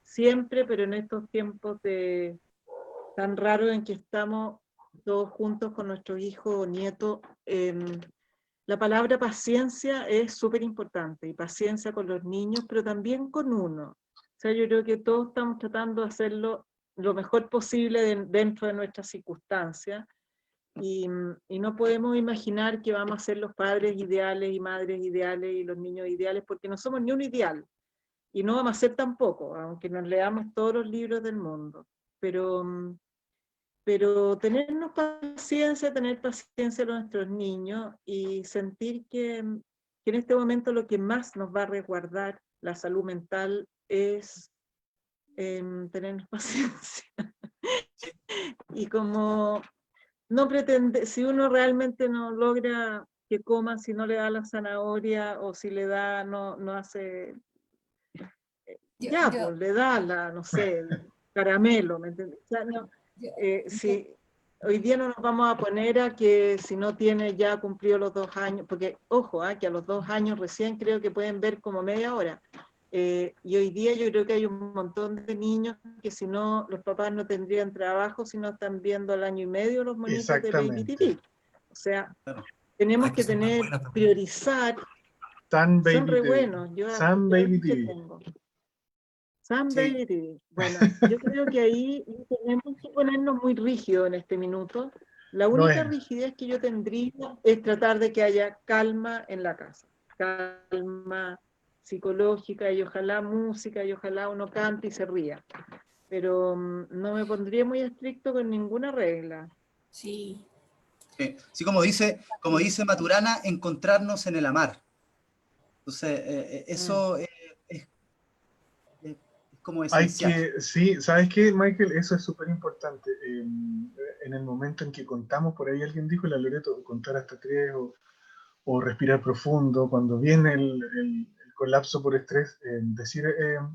siempre, pero en estos tiempos tan raros en que estamos todos juntos con nuestros hijos o nietos, la palabra paciencia es súper importante, y paciencia con los niños, pero también con uno. O sea, yo creo que todos estamos tratando de hacerlo lo mejor posible dentro de nuestras circunstancias, y no podemos imaginar que vamos a ser los padres ideales y madres ideales y los niños ideales, porque no somos ni un ideal, y no vamos a ser tampoco, aunque nos leamos todos los libros del mundo. Pero pero tenernos paciencia, tener paciencia a nuestros niños y sentir que en este momento lo que más nos va a resguardar la salud mental es tenernos paciencia. Y como no pretende, si uno realmente no logra que coma, si no le da la zanahoria o si le da, no hace, pues le da no sé, el caramelo, ¿me entiendes? O sea, si hoy día no nos vamos a poner a que si no tiene ya cumplido los 2 años, porque ojo, que a los 2 años recién creo que pueden ver como media hora. Y hoy día yo creo que hay un montón de niños que si no, los papás no tendrían trabajo si no están viendo al año y medio los monitos de Baby TV. O sea, tenemos que tener, priorizar. Sun Son Baby re TV. buenos. Sun Baby TV. Sun Baby TV. Bueno, yo creo que ahí tenemos que ponernos muy rígidos en este minuto. La única rigidez que yo tendría es tratar de que haya calma en la casa. Calma psicológica y ojalá música y ojalá uno cante y se ría. Pero no me pondría muy estricto con ninguna regla. Sí. Sí, como dice Maturana, encontrarnos en el amar. Entonces, eso es como esencial. Sí, ¿sabes qué, Michael? Eso es súper importante. En el momento en que contamos, por ahí alguien dijo, la Loreto, contar hasta 3 o respirar profundo, cuando viene el colapso por estrés, decir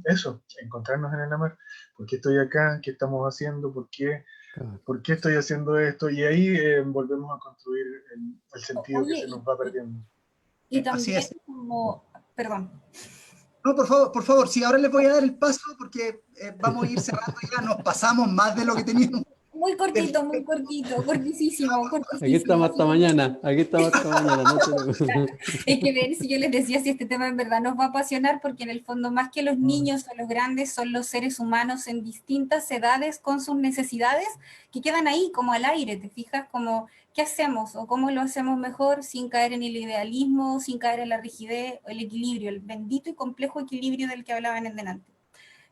eso, encontrarnos en el amar. ¿Por qué estoy acá? ¿Qué estamos haciendo? ¿Por qué estoy haciendo esto? Y ahí volvemos a construir el sentido que se nos va perdiendo. Y también Así es. como, perdón. No, por favor, sí, ahora les voy a dar el paso porque vamos a ir cerrando ya, nos pasamos más de lo que teníamos. Muy cortito, cortísimo. Aquí estamos hasta mañana, no Es que ver si yo les decía si este tema en verdad nos va a apasionar, porque en el fondo más que los niños o los grandes son los seres humanos en distintas edades con sus necesidades que quedan ahí como al aire, ¿te fijas? Como ¿qué hacemos o cómo lo hacemos mejor sin caer en el idealismo, sin caer en la rigidez, el equilibrio, el bendito y complejo equilibrio del que hablaban en delante?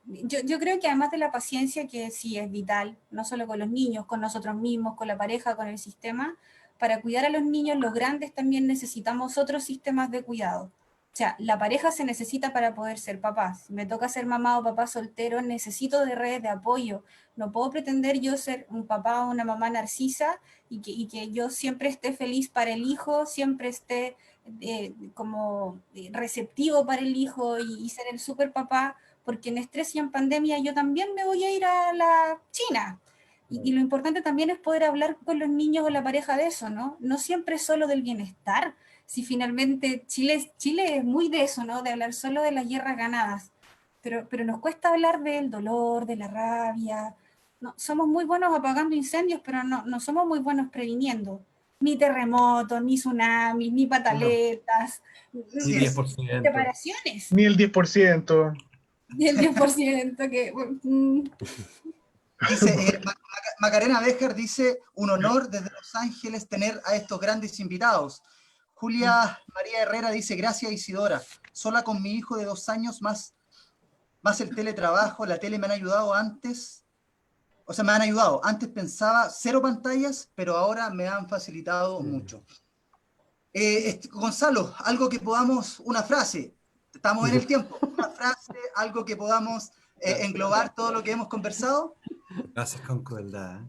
Yo creo que además de la paciencia, que sí es vital, no solo con los niños, con nosotros mismos, con la pareja, con el sistema, para cuidar a los niños, los grandes también necesitamos otros sistemas de cuidado. O sea, la pareja se necesita para poder ser papás. Si me toca ser mamá o papá soltero, necesito de redes de apoyo. No puedo pretender yo ser un papá o una mamá narcisa y que yo siempre esté feliz para el hijo, siempre esté receptivo para el hijo y ser el super papá, porque en estrés y en pandemia yo también me voy a ir a la China. Y lo importante también es poder hablar con los niños o la pareja de eso, ¿no? No siempre solo del bienestar. Si finalmente Chile es muy de eso, ¿no? De hablar solo de las guerras ganadas. Pero nos cuesta hablar del dolor, de la rabia. No, somos muy buenos apagando incendios, pero no somos muy buenos previniendo. Ni terremotos, ni tsunamis, ni pataletas, Ni 10%. separaciones. Ni el 10%. Y el 10% que... Dice, Macarena Béjar dice, un honor desde Los Ángeles tener a estos grandes invitados. Julia María Herrera dice, gracias Isidora, sola con mi hijo de 2 años, más el teletrabajo, la tele me han ayudado antes, antes pensaba 0 pantallas, pero ahora me han facilitado mucho. Gonzalo, algo que podamos, una frase, estamos en el tiempo, una frase, algo que podamos englobar todo lo que hemos conversado. Gracias con crueldad.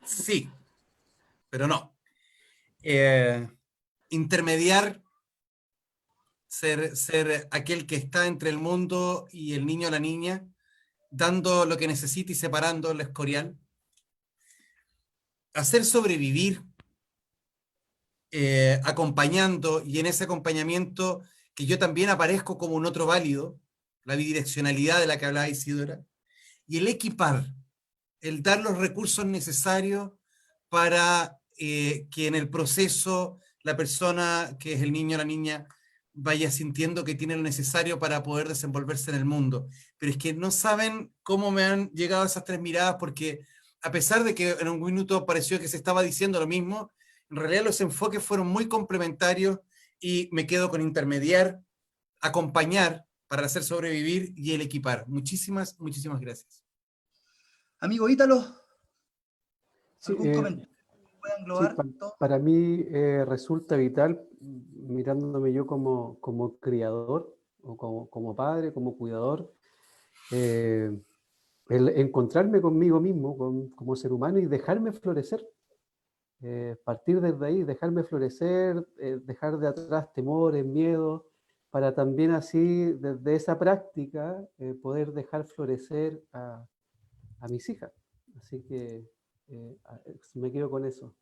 Sí, pero no. Intermediar, ser aquel que está entre el mundo y el niño o la niña, dando lo que necesita y separando lo escorial. Hacer sobrevivir, acompañando, y en ese acompañamiento que yo también aparezco como un otro válido, la bidireccionalidad de la que hablaba Isidora, y el equipar, el dar los recursos necesarios para que en el proceso la persona, que es el niño o la niña, vaya sintiendo que tiene lo necesario para poder desenvolverse en el mundo. Pero es que no saben cómo me han llegado esas 3 miradas, porque a pesar de que en un minuto pareció que se estaba diciendo lo mismo, en realidad los enfoques fueron muy complementarios y me quedo con intermediar, acompañar para hacer sobrevivir y el equipar. Muchísimas gracias. Amigo Ítalo, Sí, ¿algún comentario que pueda sí, englobar todo? para mí resulta vital, mirándome yo como criador, o como padre, como cuidador, el encontrarme conmigo mismo, como ser humano y dejarme florecer. Partir desde ahí, dejarme florecer, dejar de atrás temores, miedos, para también así, desde esa práctica, poder dejar florecer a mis hijas. Así que me quedo con eso.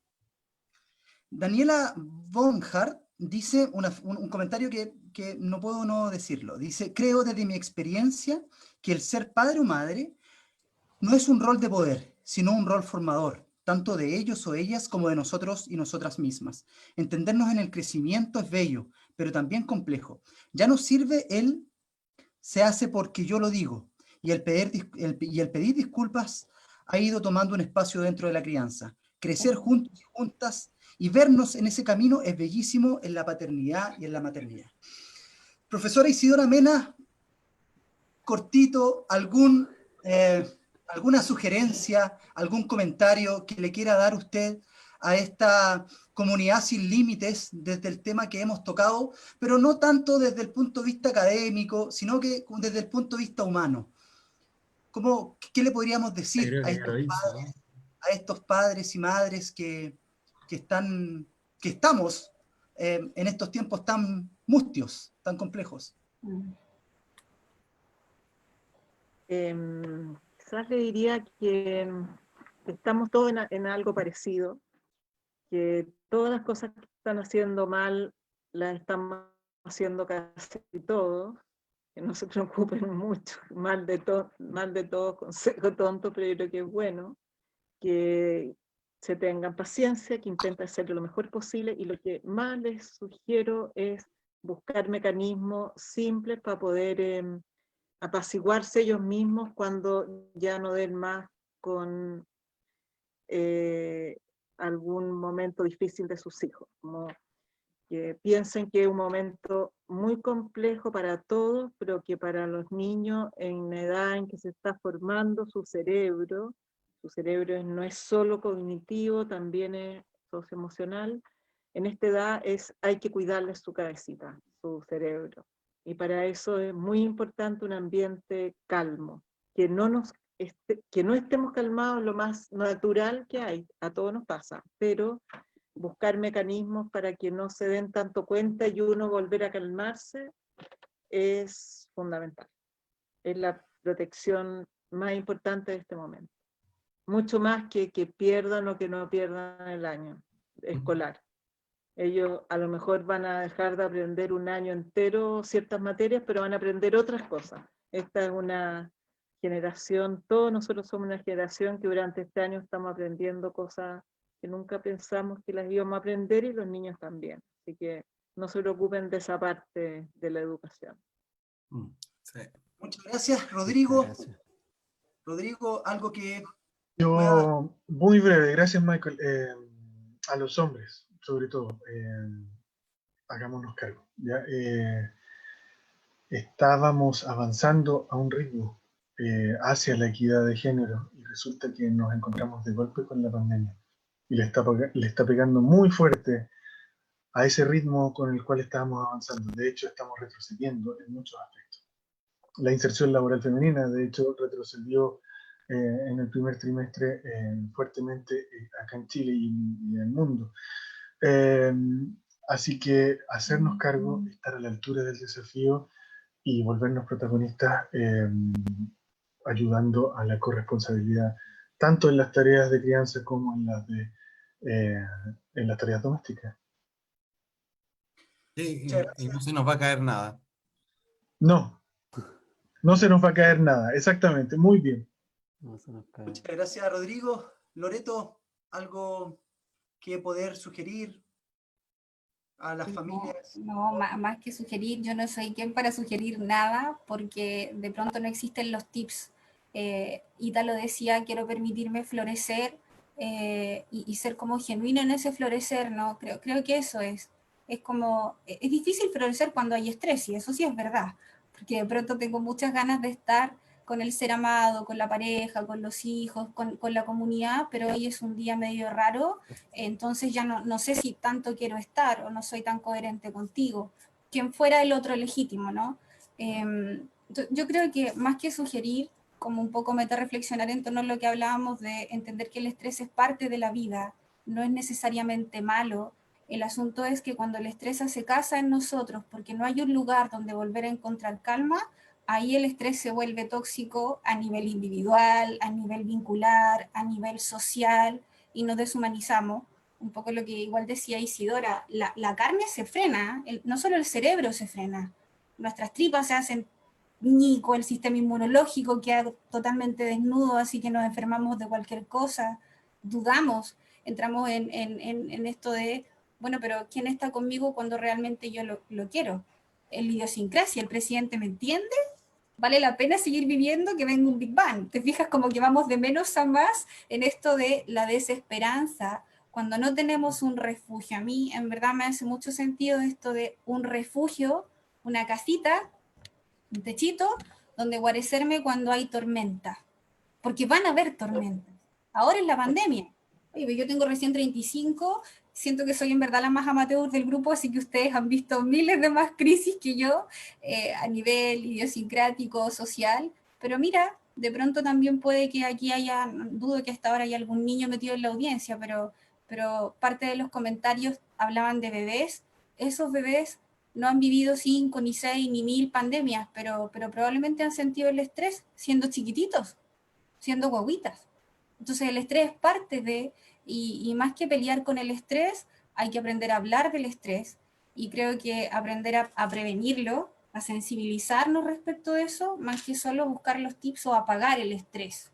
Daniela Bonhart dice un comentario que no puedo no decirlo. Dice, creo desde mi experiencia que el ser padre o madre no es un rol de poder, sino un rol formador, tanto de ellos o ellas como de nosotros y nosotras mismas. Entendernos en el crecimiento es bello, pero también complejo. Ya no sirve el se hace porque yo lo digo, y el pedir disculpas ha ido tomando un espacio dentro de la crianza. Crecer juntos y juntas y vernos en ese camino es bellísimo en la paternidad y en la maternidad. Profesora Isidora Mena, cortito, alguna sugerencia, algún comentario que le quiera dar usted a esta comunidad sin límites desde el tema que hemos tocado, pero no tanto desde el punto de vista académico, sino que desde el punto de vista humano. ¿Qué le podríamos decir a estos padres y madres que estamos en estos tiempos tan mustios, tan complejos? Quizás le diría que estamos todos en algo parecido, que todas las cosas que están haciendo mal las estamos haciendo casi todos, que no se preocupen mucho, mal de todo, consejo tonto, pero yo creo que es bueno que se tengan paciencia, que intenten hacer lo mejor posible, y lo que más les sugiero es buscar mecanismos simples para poder apaciguarse ellos mismos cuando ya no den más con algún momento difícil de sus hijos, como que piensen que es un momento muy complejo para todos, pero que para los niños en la edad en que se está formando su cerebro no es solo cognitivo, también es socioemocional. En esta edad hay que cuidarles su cabecita, su cerebro. Y para eso es muy importante un ambiente calmo, que no estemos calmados lo más natural que hay, a todos nos pasa, pero buscar mecanismos para que no se den tanto cuenta y uno volver a calmarse es fundamental. Es la protección más importante de este momento. Mucho más que pierdan o que no pierdan el año escolar. Ellos a lo mejor van a dejar de aprender un año entero ciertas materias, pero van a aprender otras cosas. Esta es una generación, todos nosotros somos una generación que durante este año estamos aprendiendo cosas que nunca pensamos que las íbamos a aprender, y los niños también. Así que no se preocupen de esa parte de la educación. Sí. Muchas gracias, Rodrigo. Gracias. Rodrigo, algo que... Yo, muy breve, gracias Michael. A los hombres, sobre todo, hagámonos cargo. ¿Ya? Estábamos avanzando a un ritmo hacia la equidad de género, y resulta que nos encontramos de golpe con la pandemia, y le está pegando muy fuerte a ese ritmo con el cual estábamos avanzando. De hecho, estamos retrocediendo en muchos aspectos. La inserción laboral femenina, de hecho, retrocedió en el primer trimestre fuertemente acá en Chile y en el mundo. Así que hacernos cargo, estar a la altura del desafío y volvernos protagonistas, ayudando a la corresponsabilidad, tanto en las tareas de crianza como en las tareas domésticas. Sí, y no se nos va a caer nada. No se nos va a caer nada, exactamente, muy bien. No se nos cae. Muchas gracias, Rodrigo. Loreto, ¿algo que poder sugerir a las familias? No, más que sugerir, yo no soy quien para sugerir nada, porque de pronto no existen los tips. Ítalo decía, quiero permitirme florecer y ser como genuino en ese florecer, ¿no? Creo que eso es como, es difícil florecer cuando hay estrés, y eso sí es verdad, porque de pronto tengo muchas ganas de estar con el ser amado, con la pareja, con los hijos, con la comunidad, pero hoy es un día medio raro, entonces ya no sé si tanto quiero estar o no soy tan coherente contigo, quien fuera el otro legítimo, ¿no? Yo creo que más que sugerir, como un poco meta reflexionar en torno a lo que hablábamos de entender que el estrés es parte de la vida, no es necesariamente malo. El asunto es que cuando el estrés hace casa en nosotros, porque no hay un lugar donde volver a encontrar calma, ahí el estrés se vuelve tóxico a nivel individual, a nivel vincular, a nivel social, y nos deshumanizamos. Un poco lo que igual decía Isidora, la carne se frena, no solo el cerebro se frena, nuestras tripas se hacen ñico, el sistema inmunológico queda totalmente desnudo, así que nos enfermamos de cualquier cosa, dudamos, entramos en esto de, bueno, pero ¿quién está conmigo cuando realmente yo lo quiero? El idiosincrasia, el presidente me entiende, vale la pena seguir viviendo que venga un Big Bang. Te fijas como que vamos de menos a más en esto de la desesperanza, cuando no tenemos un refugio. A mí en verdad me hace mucho sentido esto de un refugio, una casita, un techito, donde guarecerme cuando hay tormenta, porque van a haber tormentas. Ahora es la pandemia. Oye, yo tengo recién 35, siento que soy en verdad la más amateur del grupo, así que ustedes han visto miles de más crisis que yo a nivel idiosincrático, social, pero mira, de pronto también puede que aquí haya, dudo que hasta ahora haya algún niño metido en la audiencia, pero parte de los comentarios hablaban de bebés. Esos bebés no han vivido 5, ni 6, ni 1000 pandemias, pero probablemente han sentido el estrés siendo chiquititos, siendo guaguitas. Entonces el estrés es parte de, y más que pelear con el estrés, hay que aprender a hablar del estrés, y creo que aprender a prevenirlo, a sensibilizarnos respecto de eso, más que solo buscar los tips o apagar el estrés.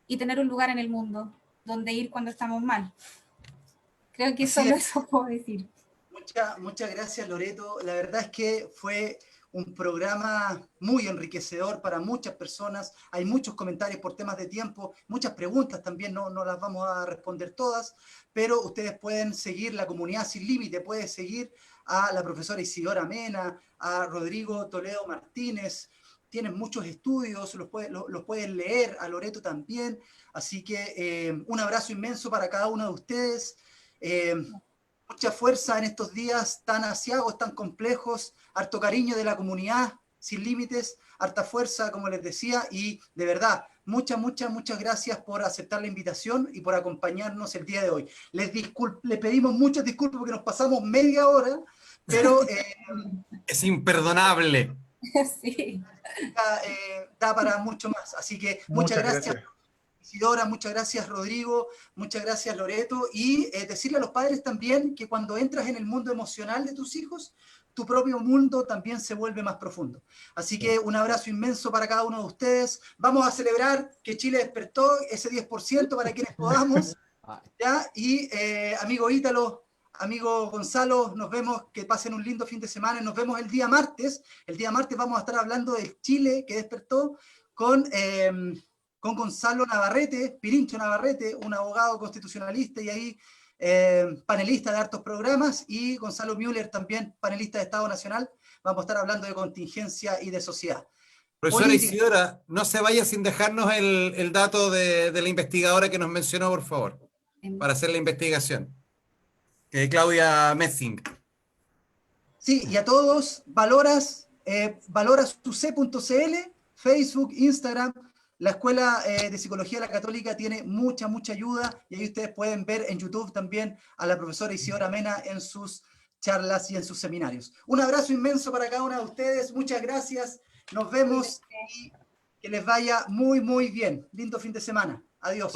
Y tener un lugar en el mundo donde ir cuando estamos mal. Creo que solo eso puedo decir. Muchas gracias, Loreto. La verdad es que fue un programa muy enriquecedor para muchas personas. Hay muchos comentarios por temas de tiempo, muchas preguntas también, no las vamos a responder todas, pero ustedes pueden seguir la comunidad sin límite, pueden seguir a la profesora Isidora Mena, a Rodrigo Toledo Martínez. Tienen muchos estudios, los pueden leer, a Loreto también. Así que un abrazo inmenso para cada uno de ustedes. Mucha fuerza en estos días tan asiagos, tan complejos, harto cariño de la comunidad, sin límites, harta fuerza, como les decía, y de verdad, muchas gracias por aceptar la invitación y por acompañarnos el día de hoy. Les pedimos muchas disculpas porque nos pasamos media hora, pero... es imperdonable. Sí. Da para mucho más, así que muchas gracias. Isidora, muchas gracias Rodrigo, muchas gracias Loreto, y decirle a los padres también que cuando entras en el mundo emocional de tus hijos, tu propio mundo también se vuelve más profundo. Así que un abrazo inmenso para cada uno de ustedes. Vamos a celebrar que Chile despertó, ese 10% para quienes podamos, ¿ya? Y amigo Ítalo, amigo Gonzalo, nos vemos, que pasen un lindo fin de semana, nos vemos el día martes. El día martes vamos a estar hablando del Chile que despertó con Gonzalo Navarrete, Pirincho Navarrete, un abogado constitucionalista y ahí panelista de hartos programas, y Gonzalo Müller también, panelista de Estado Nacional. Vamos a estar hablando de contingencia y de sociedad. Profesora Isidora, no se vaya sin dejarnos el dato de la investigadora que nos mencionó, por favor, para hacer la investigación. Claudia Messing. Sí, y a todos, valorasuc.cl, Facebook, Instagram. La Escuela de Psicología de la Católica tiene mucha ayuda, y ahí ustedes pueden ver en YouTube también a la profesora Isidora Mena en sus charlas y en sus seminarios. Un abrazo inmenso para cada una de ustedes, muchas gracias, nos vemos y que les vaya muy bien. Lindo fin de semana. Adiós.